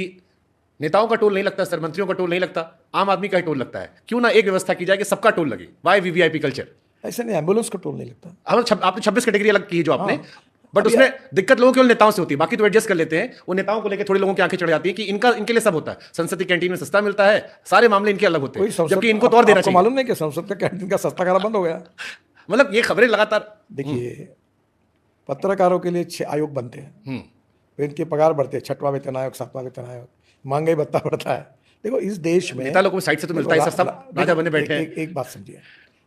नेताओं का टोल नहीं लगता सर, मंत्रियों का टोल नहीं लगता, आम आदमी का ही टोल लगता है, क्यों ना एक व्यवस्था की जाए कि सबका टोल लगे? Why VVIP culture? ऐसे नहीं, एम्बुलेंस का टोल नहीं लगता। आपने 26 कैटेगरी अलग की है जो आपने, बट उसमें दिक्कत लोगों केवल नेताओं से होती है, बाकी तो एडजस्ट कर लेते हैं। वो नेताओं को लेकर थोड़ी लोगों की आंखें चढ़ जाती है कि इनके लिए सब होता है, संसद की कैंटीन में सस्ता मिलता है, सारे मामले इनके अलग होते हैं, जबकि इनको तो और देना चाहिए। मालूम नहीं कि संसद का कैंटीन का सस्ता खाना बंद हो गया? मतलब ये खबरें लगातार। देखिए, पत्रकारों के लिए 6 आयोग बनते हैं, फिर इनके पगार बढ़ते हैं, 6वां वेतन आयोग, 7वां वेतन आयोग, महंगाई भत्ता बढ़ता है। देखो इस देश में नेता लोगों को साइड से तो मिलता है, सब राजा बने बैठे हैं। एक बात समझिए,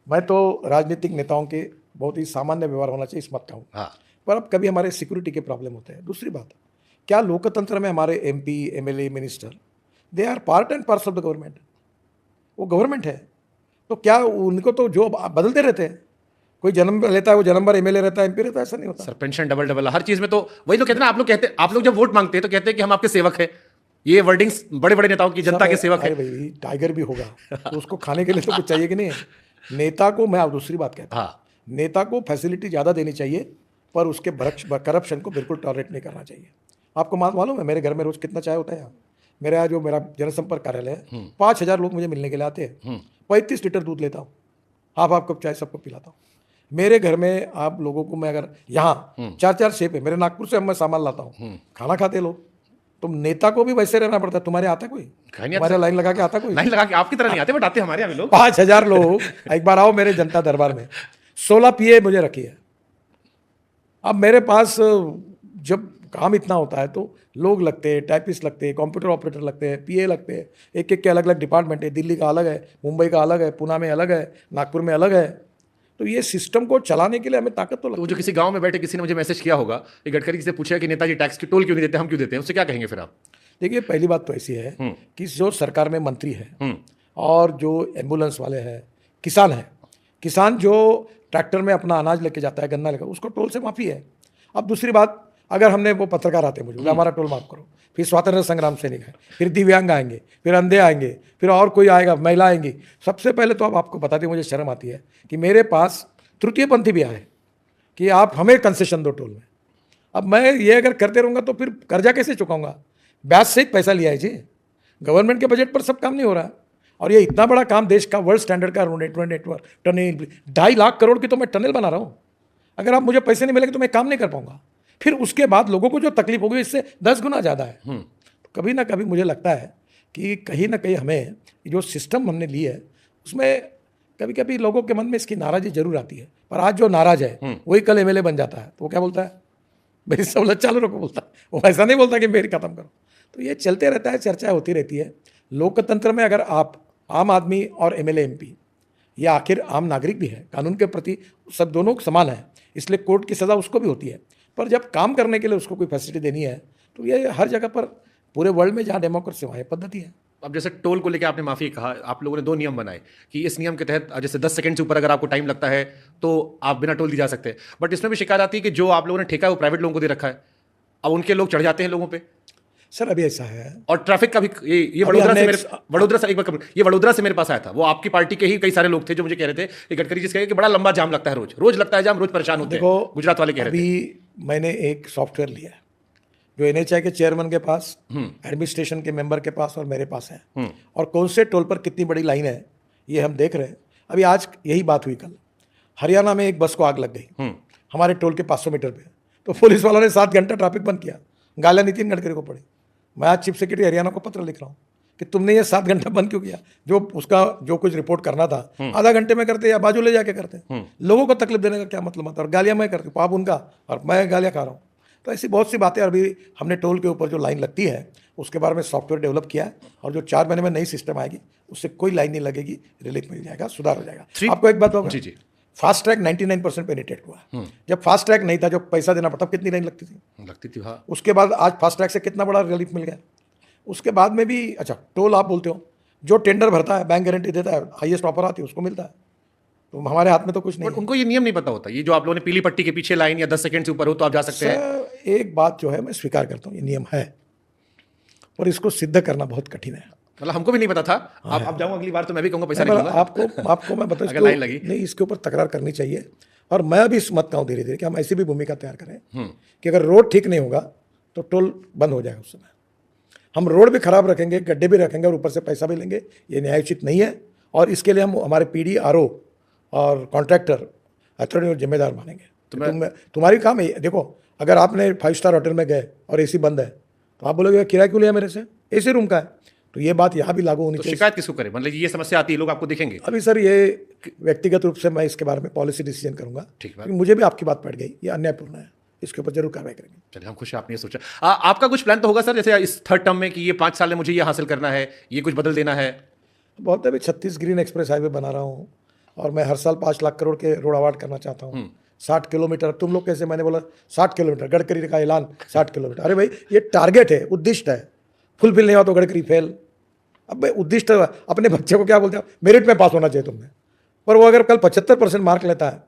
मैं तो राजनीतिक नेताओं के बहुत ही सामान्य व्यवहार होना चाहिए, इस मत कहूँ, पर अब कभी हमारे सिक्योरिटी के प्रॉब्लम होते हैं। दूसरी बात, क्या लोकतंत्र में हमारे MP, MLA, minister, they are part and parcel of the government? वो गवर्नमेंट है, तो क्या उनको तो जो बदलते रहते हैं, कोई जन्म लेता है वो जन्म भर MLA रहता है, MP रहता है, ऐसा नहीं होता। सर पेंशन डबल हर चीज में तो वही तो कहते हैं ना, आप लोग जब वोट मांगते हैं तो कहते हैं कि हम आपके सेवक हैं, ये वर्डिंग्स बड़े बड़े नेताओं की जनता के सेवक अरे है। भाई टाइगर भी होगा तो उसको खाने के लिए तो कुछ चाहिए कि नहीं। नेता को मैं अब दूसरी बात कहता हूँ, हाँ नेता को फैसिलिटी ज़्यादा देनी चाहिए पर उसके करप्शन को बिल्कुल टॉलरेट नहीं करना चाहिए। आपको मालूम है मेरे घर में रोज़ कितना चाय होता है यहाँ। मेरे यहाँ जो मेरा जनसंपर्क कार्यालय है 5,000 लोग मुझे मिलने के लिए आते हैं। 35 लीटर दूध लेता हूँ, हाफ कप चाय सबको पिलाता हूँ। मेरे घर में आप लोगों को मैं अगर यहाँ 4-4 शेप है, मेरे नागपुर से मैं सामान लाता हूँ, खाना खाते लोग। तुम नेता को भी वैसे रहना पड़ता है। तुम्हारे आता कोई कहीं नहीं तुम्हारे लाइन लगा के आता कोई? लाइन लगा के आपकी तरह नहीं आते, बट आते हमारे यहाँ भी लोग। 5,000 लोग एक बार आओ मेरे जनता दरबार में। 16 पीए मुझे रखिए। अब मेरे पास जब काम इतना होता है तो लोग लगते हैं, टाइपिस्ट लगते हैं, कंप्यूटर ऑपरेटर लगते हैं, पीए लगते हैं, एक एक के अलग अलग डिपार्टमेंट है। दिल्ली का अलग है, मुंबई का अलग है, पुणे में अलग है, नागपुर में अलग है। तो ये सिस्टम को चलाने के लिए हमें ताकत तो लगती तो जो किसी गांव में बैठे किसी ने मुझे मैसेज किया होगा कि गडकरी से पूछा कि नेताजी टैक्स की टोल क्यों नहीं देते, हम क्यों देते हैं, उससे क्या कहेंगे फिर आप? देखिए पहली बात तो ऐसी है कि जो सरकार में मंत्री है और जो एम्बुलेंस वाले हैं, किसान है, किसान जो ट्रैक्टर में अपना अनाज लेके जाता है, गन्ना लेकर, उसको टोल से माफ़ी है। अब दूसरी बात, अगर हमने वो पत्रकार आते हैं मुझे हमारा टोल माफ़ करो, फिर स्वतंत्रता संग्राम सैनिक है, फिर दिव्यांग आएंगे, फिर अंधे आएंगे, फिर और कोई आएगा, महिला आएंगी। सबसे पहले तो अब आपको बताते मुझे शर्म आती है कि मेरे पास तृतीय पंथी भी आए कि आप हमें कंसेशन दो टोल में। अब मैं ये अगर करते रहूँगा तो फिर कर्जा कैसे चुकाऊंगा? ब्याज सहित पैसा लिया है जी। गवर्नमेंट के बजट पर सब काम नहीं हो रहा। और ये इतना बड़ा काम देश का वर्ल्ड स्टैंडर्ड का नेटवर्क टनल 2.5 लाख करोड़ की तो मैं टनल बना रहा हूँ। अगर आप मुझे पैसे नहीं मिलेंगे तो मैं काम नहीं कर पाऊंगा। फिर उसके बाद लोगों को जो तकलीफ होगी इससे 10 गुना ज़्यादा है। तो कभी ना कभी मुझे लगता है कि कहीं ना कहीं हमें जो सिस्टम हमने ली है उसमें कभी कभी लोगों के मन में इसकी नाराज़गी जरूर आती है। पर आज जो नाराज है वही कल एमएलए बन जाता है तो वो क्या बोलता है, मेरी सहूलत चालू रखो बोलता है। वो ऐसा नहीं बोलता कि मेरी खत्म करो। तो ये चलते रहता है, चर्चा होती रहती है। लोकतंत्र में अगर आप आम आदमी और एमएलए एमपी या आखिर आम नागरिक भी है, कानून के प्रति सब दोनों समान है, इसलिए कोर्ट की सज़ा उसको भी होती है। पर जब काम करने के लिए उसको कोई फैसिलिटी देनी है तो ये हर जगह पर पूरे वर्ल्ड में जहाँ डेमोक्रेसी वहाँ ये पद्धति है। अब जैसे टोल को लेकर आपने माफी कहा, आप लोगों ने 2 नियम बनाए कि इस नियम के तहत जैसे 10 सेकंड से ऊपर अगर आपको टाइम लगता है तो आप बिना टोल दी जा सकते हैं। बट इसमें भी शिकायत आती है कि जो आप लोगों ने ठेका है वो प्राइवेट लोगों को दे रखा है, अब उनके लोग चढ़ जाते हैं लोगों पे। सर अभी ऐसा है, और ट्रैफिक का भी ये वडोदरा से मेरे पास आया था। वो आपकी पार्टी के ही कई सारे लोग थे जो मुझे कह रहे थे कि गडकरी जी कहे कि बड़ा लंबा जाम लगता है, रोज लगता है जाम, रोज परेशान होते हैं। गुजरात वाले कह रहे थे। अभी मैंने एक सॉफ्टवेयर लिया है जो एनएचआई के चेयरमैन के पास, एडमिनिस्ट्रेशन के मेंबर के पास और मेरे पास है, और कौन से टोल पर कितनी बड़ी लाइन है ये हम देख रहे हैं। अभी आज यही बात हुई, कल हरियाणा में एक बस को आग लग गई हमारे टोल के 500 मीटर पे, तो पुलिस वालों ने 7 घंटा ट्रैफिक बंद किया। गालियां नितिन गडकरी को पड़ी। मैं आज चीफ सेक्रेटरी हरियाणा को पत्र लिख रहा हूँ कि तुमने ये 7 घंटा बंद क्यों किया? जो उसका जो कुछ रिपोर्ट करना था आधा घंटे में करते या बाजू ले जाके करते। लोगों को तकलीफ देने का क्या मतलब आता? और गालियां मैं करती हूँ, पाप उनका और मैं गालियां खा रहा हूँ। तो ऐसी बहुत सी बातें। अभी हमने टोल के ऊपर जो लाइन लगती है उसके बारे में सॉफ्टवेयर डेवलप किया है, और जो 4 महीने में नई सिस्टम आएगी उससे कोई लाइन नहीं लगेगी, रिलीफ मिल जाएगा, सुधार हो जाएगा। आपको एक बात होगा, जी जी, फास्ट ट्रैक 99% पेनिट्रेट हुआ। जब फास्ट ट्रैक नहीं था, जो पैसा देना पड़ता, कितनी लाइन लगती थी। हाँ। उसके बाद आज फास्ट ट्रैक से कितना बड़ा रिलीफ मिल गया। उसके बाद में भी अच्छा टोल आप बोलते हो, जो टेंडर भरता है, बैंक गारंटी देता है, हाईएस्ट ऑफर आती है उसको मिलता है। तो हमारे हाथ में तो कुछ नहीं है। उनको ये नियम नहीं पता होता, ये जो आप लोगों ने पीली पट्टी के पीछे लाइन या 10 सेकंड से ऊपर हो तो आप जा सकते हैं। एक बात जो है मैं स्वीकार करता हूँ, ये नियम है और इसको सिद्ध करना बहुत कठिन है। मतलब हमको भी नहीं पता था। आप जाऊँ अगली बार तो मैं भी कहूँगा पैसा नहीं दूंगा। आपको मैं बता, अगर लाइन लगी नहीं, इसके ऊपर तकरार करनी चाहिए। और मैं अभी समझता हूँ धीरे धीरे कि हम ऐसी भी भूमिका तैयार करें कि अगर रोड ठीक नहीं होगा तो टोल बंद हो जाएगा। उस समय हम रोड भी खराब रखेंगे, गड्ढे भी रखेंगे और ऊपर से पैसा भी लेंगे, ये न्यायोचित नहीं है। और इसके लिए हम हमारे पीडी, आरओ और कॉन्ट्रैक्टर अथॉरिटी को जिम्मेदार मानेंगे। तो तुम्हारी काम है। देखो, अगर आपने 5 स्टार होटल में गए और एसी बंद है तो आप बोलोगे किराया क्यों लिया मेरे से, एसी रूम का है। तो ये बात यहाँ भी लागू होनी चाहिए। शिकायत किसको करें? मतलब ये समस्या आती है, लोग आपको दिखेंगे। अभी सर ये व्यक्तिगत रूप से मैं इसके बारे में पॉलिसी डिसीजन करूंगा, क्योंकि मुझे भी आपकी बात पड़ गई, ये अन्यायपूर्ण है, इसके ऊपर जरूर कार्रवाई करेंगे। चलिए, हम खुश हैं आपने ये सोचा। आपका कुछ प्लान तो होगा सर, जैसे इस 3rd टर्म में कि ये 5 साल में मुझे ये हासिल करना है, ये कुछ बदल देना है? बहुत है, अभी 36 ग्रीन एक्सप्रेस हाईवे बना रहा हूँ और मैं हर साल 5 लाख करोड़ के रोड अवार्ड करना चाहता हूँ। 60 किलोमीटर, तुम लोग कैसे, मैंने बोला 60 किलोमीटर, गडकरी का ऐलान 60 किलोमीटर। अरे भाई, ये टारगेट है, उद्दिष्ट है, फुलफिल नहीं हुआ तो गडकरी फेल। अब भाई उद्दिष्ट, अपने बच्चे को क्या बोलते हैं, मेरिट में पास होना चाहिए तुमने, पर वो अगर कल 75% मार्क लेता है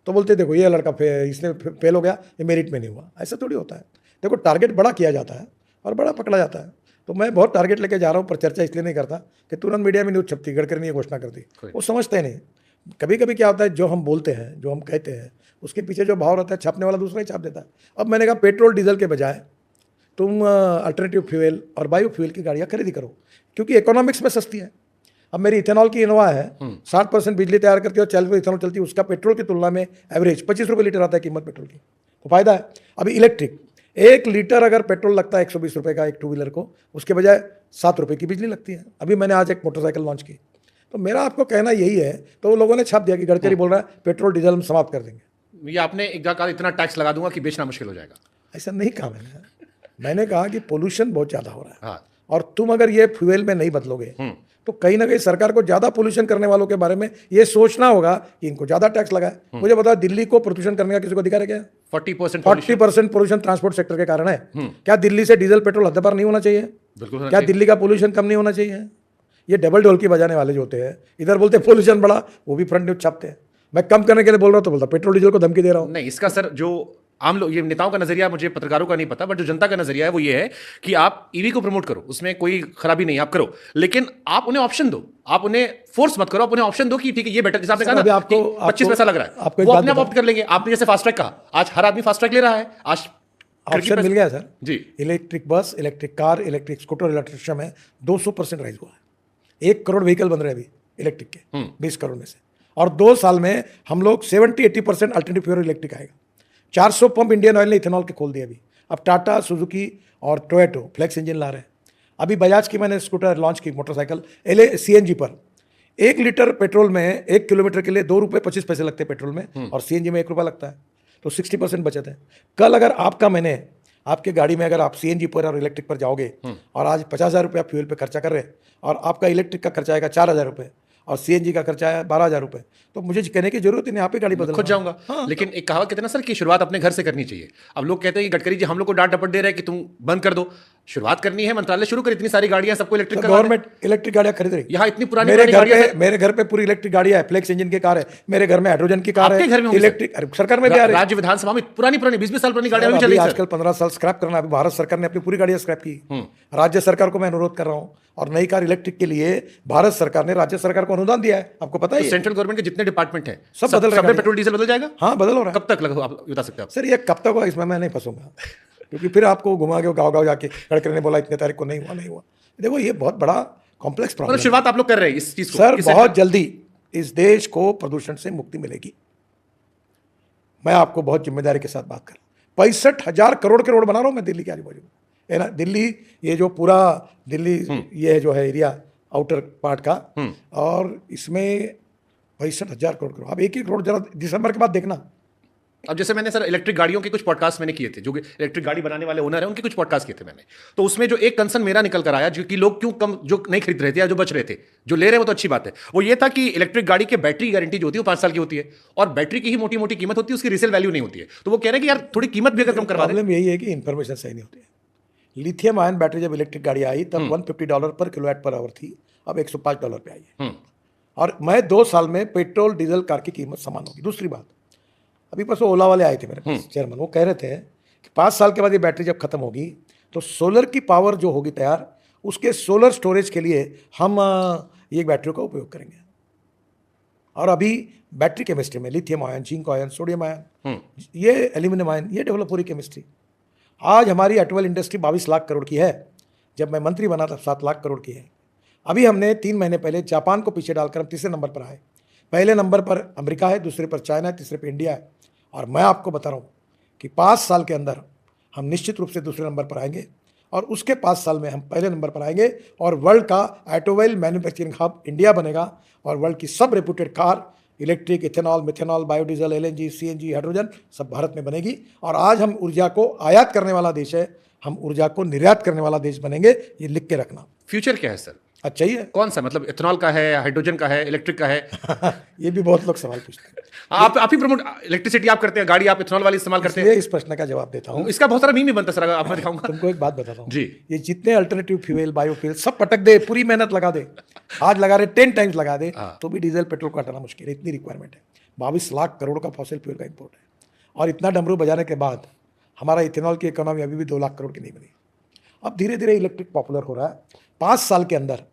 तो बोलते देखो ये लड़का इसने फेल हो गया, ये मेरिट में नहीं हुआ। ऐसा थोड़ी होता है। देखो, टारगेट बड़ा किया जाता है और बड़ा पकड़ा जाता है। तो मैं बहुत टारगेट लेके जा रहा हूँ, पर चर्चा इसलिए नहीं करता कि तुरंत मीडिया में न्यूज़ छपती, गडकरी ने ये घोषणा कर दी, वो समझते नहीं। कभी कभी क्या होता है, जो हम बोलते हैं, जो हम कहते हैं, उसके पीछे जो भाव रहता है, छापने वाला दूसरा ही छाप देता है। अब मैंने कहा पेट्रोल डीजल के बजाय तुम अल्टरनेटिव फ्यूल और बायो फ्यूल की गाड़ियाँ खरीदी करो, क्योंकि इकोनॉमिक्स में सस्ती है। अब मेरी इथेनॉल की इनोवा है, 60% बिजली तैयार करती है और 40% इथेनॉल चलती है, उसका पेट्रोल की तुलना में एवरेज 25 रुपये लीटर आता है कीमत पेट्रोल की, तो फायदा है। अभी इलेक्ट्रिक 1 लीटर अगर पेट्रोल लगता है 120 रुपये का एक टू व्हीलर को, उसके बजाय 7 रुपये की बिजली लगती है। अभी मैंने आज एक मोटरसाइकिल लॉन्च की, तो मेरा आपको कहना यही है, तो वो लोगों ने छाप दिया कि गडकरी बोल रहा है पेट्रोल डीजल हम समाप्त कर देंगे। ये आपने एक जगह कहा इतना टैक्स लगा दूंगा कि बेचना मुश्किल हो जाएगा। ऐसा नहीं कहा मैंने कहा कि पोल्यूशन बहुत ज़्यादा हो रहा है, हाँ। और तुम अगर ये फ्यूल में नहीं बदलोगे तो कहीं ना कहीं सरकार को ज़्यादा पोल्यूशन करने वालों के बारे में ये सोचना होगा कि इनको ज़्यादा टैक्स लगाए। मुझे बताओ, दिल्ली को प्रदूषण करने का किसी को अधिकार है क्या? 40% पोल्यूशन ट्रांसपोर्ट सेक्टर के कारण है। क्या दिल्ली से डीजल पेट्रोल हद पार नहीं होना चाहिए? बिल्कुल। क्या दिल्ली का पोल्यूशन कम नहीं होना चाहिए? ये डबल ढोलकी बजाने वाले जो होते हैं, इधर बोलते हैं पोल्यूशन बढ़ा, वो भी फ्रंट न्यूज छापते हैं। मैं कम करने के लिए बोल रहा हूँ तो बोलता पेट्रोल डीजल को धमकी दे रहा हूँ। नहीं, इसका सर जो आम लोग, ये नेताओं का नजरिया, मुझे पत्रकारों का नहीं पता, बट जो जनता का नजरिया है वो ये है कि आप ईवी को प्रमोट करो, उसमें कोई खराबी नहीं, आप करो, लेकिन आप उन्हें ऑप्शन दो, आप उन्हें फोर्स मत करो, आप उन्हें ऑप्शन दो कि ठीक है ये बेटर, जैसे आपने कहा ना, आपको 25 पैसा लग रहा है, वो अपने आप ऑप्ट कर लेंगे। आपने जैसे फास्ट ट्रैक कहा, आज हर आदमी फास्ट ट्रैक ले रहा है, आज ऑप्शन मिल गया sir ji. Electric bus, electric car, electric scooter, electrician में 200% राइज हुआ है। 1 करोड़ व्हीकल बन रहे हैं अभी इलेक्ट्रिक के 20 करोड़ में से, और 2 साल में हम लोग 70-80% अल्टरनेटिव फ्यूल इलेक्ट्रिक आएगा। 400 पंप इंडियन ऑयल ने इथेनॉल के खोल दिए अभी। अब टाटा, सुजुकी और टोयोटो फ्लेक्स इंजन ला रहे हैं। अभी बजाज की मैंने स्कूटर लॉन्च की, मोटरसाइकिल CNG पर 1 लीटर पेट्रोल में 1 किलोमीटर के लिए 2 रुपये 25 पैसे लगते हैं पेट्रोल में, और CNG में 1 रुपया लगता है, तो 60% बचत है। कल अगर आपके गाड़ी में अगर आप CNG पर और इलेक्ट्रिक पर जाओगे और आज 50,000 रुपया फ्यूल पे खर्चा कर रहे हैं, और आपका इलेक्ट्रिक का खर्चा आएगा 4,000 रुपये और CNG का खर्चा है 12,000 रुपये, तो मुझे कहने की जरूरत ही नहीं, आप ही गाड़ी बदल खुद जाऊंगा। हाँ। लेकिन एक कहावत कहते हैं ना सर कि शुरुआत अपने घर से करनी चाहिए। अब लोग कहते हैं कि गडकरी जी हम लोग को डांट डपट दे रहे हैं कि तुम बंद कर दो, शुरुआत करनी है, मंत्रालय शुरू कर, इतनी सारी गाड़ियां सबको इलेक्ट्रिक तो गवर्नमेंट इलेक्ट्रिक गाड़ियां खरीद रही। यहाँ इतनी पुरानी मेरे घर पे पूरी इलेक्ट्रिक गाड़ियां है, फ्लेक्स इंजन की कार है, मेरे घर में हाइड्रोजन की कार है, घर में इलेक्ट्रिक सरकार में भी आ रही है। राज्य विधानसभा में पुरानी 20-20 साल पुरानी गाड़ियां चल रही है आजकल 15 साल स्क्रैप करना। अभी भारत सरकार ने अपनी पूरी गाड़ियां स्क्रैप की। राज्य सरकार को मैं अनुरोध कर रहा हूं, और नई कार इलेक्ट्रिक के लिए भारत सरकार ने राज्य सरकार को अनुदान दिया है, आपको पता है। सेंट्रल गवर्नमेंट के जितने डिपार्टमेंट हैं सब बदल रहे हैं। पेट्रोल डीजल बदल जाएगा। हाँ, बदल हो रहा है। कब तक आप बता सकते हैं सर? ये कब तक होगा इसमें मैं नहीं फंसूंगा, क्योंकि फिर आपको घुमा के गाँव जाके गडकरी ने बोला इतने तारीख को नहीं हुआ। देखो, ये बहुत बड़ा कॉम्प्लेक्स प्रॉब्लम। शुरुआत आप लोग कर रहे हैं इस चीज को सर। बहुत जल्दी इस देश को प्रदूषण से मुक्ति मिलेगी। मैं आपको बहुत जिम्मेदारी के साथ बात कर रहा हूँ। 65,000 करोड़ के रोड बना रहा हूँ मैं दिल्ली के आजू बाजू है ना। दिल्ली, ये जो पूरा दिल्ली ये जो है एरिया आउटर पार्ट का, और इसमें 65,000 करोड़। अब एक रोड जरा दिसंबर के बाद देखना। अब जैसे मैंने सर इलेक्ट्रिक गाड़ियों के कुछ पॉडकास्ट मैंने किए थे, जो इलेक्ट्रिक गाड़ी बनाने वाले ओनर हैं उनके कुछ पॉडकास्ट किए थे मैंने, तो उसमें जो एक कंसर्न मेरा निकल कर आया, जो कि लोग क्यों कम जो नहीं खरीद रहे थे या जो बच रहे थे, जो ले रहे हैं वो तो अच्छी बात है, वो ये था कि इलेक्ट्रिक गाड़ी के बैटरी गारंटी जो होती है वो 5 साल की होती है, और बैटरी की ही मोटी मोटी कीमत होती है, उसकी रीसेल वैल्यू नहीं होती है। तो वो कह रहे हैं कि यार थोड़ी कीमत भी अगर कम करवा दें। प्रॉब्लम यही है कि इन्फॉर्मेशन सही नहीं होती है। लिथियम आयन बैटरी जब इलेक्ट्रिक गाड़ी आई तब $150 पर किलोवाट थी, अब $105 पे आई है। और मैं 2 साल में पेट्रोल डीजल कार की कीमत समान होगी। दूसरी बात, अभी परसों ओला वाले आए थे मेरे पास चेयरमैन, वो कह रहे थे कि 5 साल के बाद ये बैटरी जब खत्म होगी तो सोलर की पावर जो होगी तैयार, उसके सोलर स्टोरेज के लिए हम ये बैटरियों का उपयोग करेंगे। और अभी बैटरी केमिस्ट्री में lithium ion, zinc ion, sodium ion, ये एल्यूमिनियम आयन, ये डेवलप हो रही केमिस्ट्री। आज हमारी ऑटोमोबाइल इंडस्ट्री 22 लाख करोड़ की है, जब मैं मंत्री बना तब 7 लाख करोड़ की है। अभी हमने 3 महीने पहले जापान को पीछे डालकर हम तीसरे नंबर पर आए। पहले नंबर पर अमेरिका है, दूसरे पर चाइना है, तीसरे पर इंडिया है। और मैं आपको बता रहा हूँ कि 5 साल के अंदर हम निश्चित रूप से दूसरे नंबर पर आएंगे, और उसके 5 साल में हम पहले नंबर पर आएंगे, और वर्ल्ड का ऑटोमोबाइल मैन्युफैक्चरिंग हब इंडिया बनेगा, और वर्ल्ड की सब reputed car electric, ethanol, methanol, biodiesel, LNG, CNG, hydrogen सब भारत में बनेगी। और आज हम ऊर्जा को आयात करने वाला देश है, हम ऊर्जा को निर्यात करने वाला देश बनेंगे, ये लिख के रखना। फ्यूचर क्या है सर? अच्छा ही है। कौन सा, मतलब इथेनॉल का है, हाइड्रोजन का है, इलेक्ट्रिक का है? ये भी बहुत लोग सवाल पूछते हैं। आप ही प्रमोट इलेक्ट्रिसिटी आप करते हैं, गाड़ी आप इथेनॉल वाली इस्तेमाल करते हैं। इस प्रश्न का जवाब देता हूँ। इसका बहुत सारा मीम भी बनता है सर, आपको दिखाऊंगा। तुमको एक बात बताता हूँ जी। ये जितने अल्टरनेटिव फ्यूल, बायोफ्यूल सब पटक दे, पूरी मेहनत लगा दे, आज लगा रहे 10 टाइम्स लगा दे, तो भी डीजल पेट्रोल को हटाना मुश्किल है। इतनी रिक्वायरमेंट है। 22 लाख करोड़ का फॉसिल फ्यूल का इंपोर्ट है, और इतना डमरू बजाने के बाद हमारा इथेनॉल की इकोनॉमी अभी भी 2 लाख करोड़ की नहीं बनी। अब धीरे धीरे इलेक्ट्रिक पॉपुलर हो रहा है। 5 साल के अंदर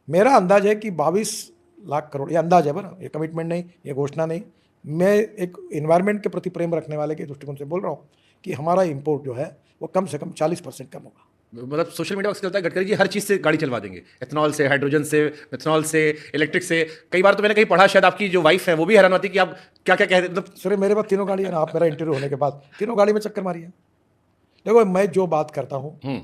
मेरा अंदाज है कि 22 लाख करोड़, ये अंदाज है बना, ये कमिटमेंट नहीं, ये घोषणा नहीं। मैं एक इन्वायरमेंट के प्रति प्रेम रखने वाले के दृष्टिकोण से बोल रहा हूँ कि हमारा इंपोर्ट जो है वो कम से कम 40% कम होगा। मतलब सोशल मीडिया पर चलता है गडकरी जी हर चीज़ से गाड़ी चलवा देंगे, एथनॉल से, हाइड्रोजन से, मिथनॉल से, इलेक्ट्रिक से। कई बार तो मैंने कहीं पढ़ा, शायद आपकी जो वाइफ है वो भी हैरान होती है कि आप क्या क्या कहते, मतलब सर मेरे पास तीनों गाड़ी है ना, आप मेरा इंटरव्यू होने के बाद तीनों गाड़ी में चक्कर मारी है। देखो मैं जो बात करता हूँ,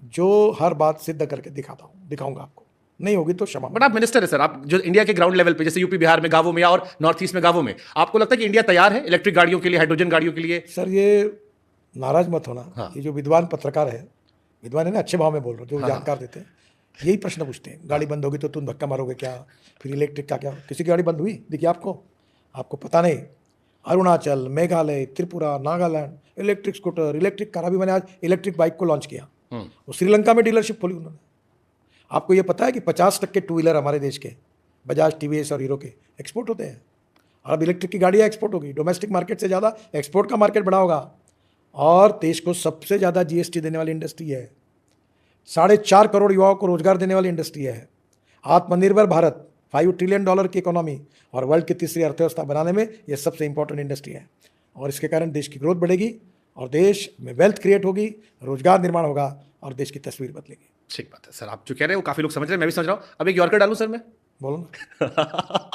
जो हर बात सिद्ध करके दिखाता हूँ, दिखाऊंगा आपको, नहीं होगी तो क्षमा। बट आप मिनिस्टर है सर, आप जो इंडिया के ग्राउंड लेवल पे, जैसे यूपी बिहार में गांवों में या और नॉर्थ ईस्ट में गांवों में, आपको लगता है कि इंडिया तैयार है इलेक्ट्रिक गाड़ियों के लिए, हाइड्रोजन गाड़ियों के लिए? सर ये नाराज मत होना, हाँ। ये जो विद्वान पत्रकार है, विद्वान है ना, अच्छे भाव में बोल रहे हो, जो जानकार देते हैं, यही प्रश्न पूछते हैं, गाड़ी बंद होगी तो तुम धक्का मारोगे क्या, फिर इलेक्ट्रिक का क्या? किसी की गाड़ी बंद हुई देखिए आपको पता नहीं। Arunachal, Meghalaya, Tripura, Nagaland, electric scooter, electric car. अभी मैंने आज इलेक्ट्रिक बाइक को लॉन्च किया, वो श्रीलंका में डीलरशिप खोली उन्होंने। आपको ये पता है कि 50% टू व्हीलर हमारे देश के बजाज, टीवीएस और हीरो के एक्सपोर्ट होते हैं, और अब इलेक्ट्रिक की गाड़ियाँ एक्सपोर्ट होगी। डोमेस्टिक मार्केट से ज़्यादा एक्सपोर्ट का मार्केट बड़ा होगा, और देश को सबसे ज़्यादा जीएसटी देने वाली इंडस्ट्री है, 4.5 करोड़ युवाओं को रोजगार देने वाली इंडस्ट्री है। आत्मनिर्भर भारत, $5 ट्रिलियन की इकोनॉमी और वर्ल्ड की तीसरी अर्थव्यवस्था बनाने में ये सबसे इंपॉर्टेंट इंडस्ट्री है, और इसके कारण देश की ग्रोथ बढ़ेगी और देश में वेल्थ क्रिएट होगी, रोजगार निर्माण होगा और देश की तस्वीर बदलेगी। ठीक बात है सर, आप जो कह रहे हैं वो काफी लोग समझ रहे हैं, मैं भी समझ रहा हूँ। अब एक यॉर्कर डालूं सर मैं? बोलो ना।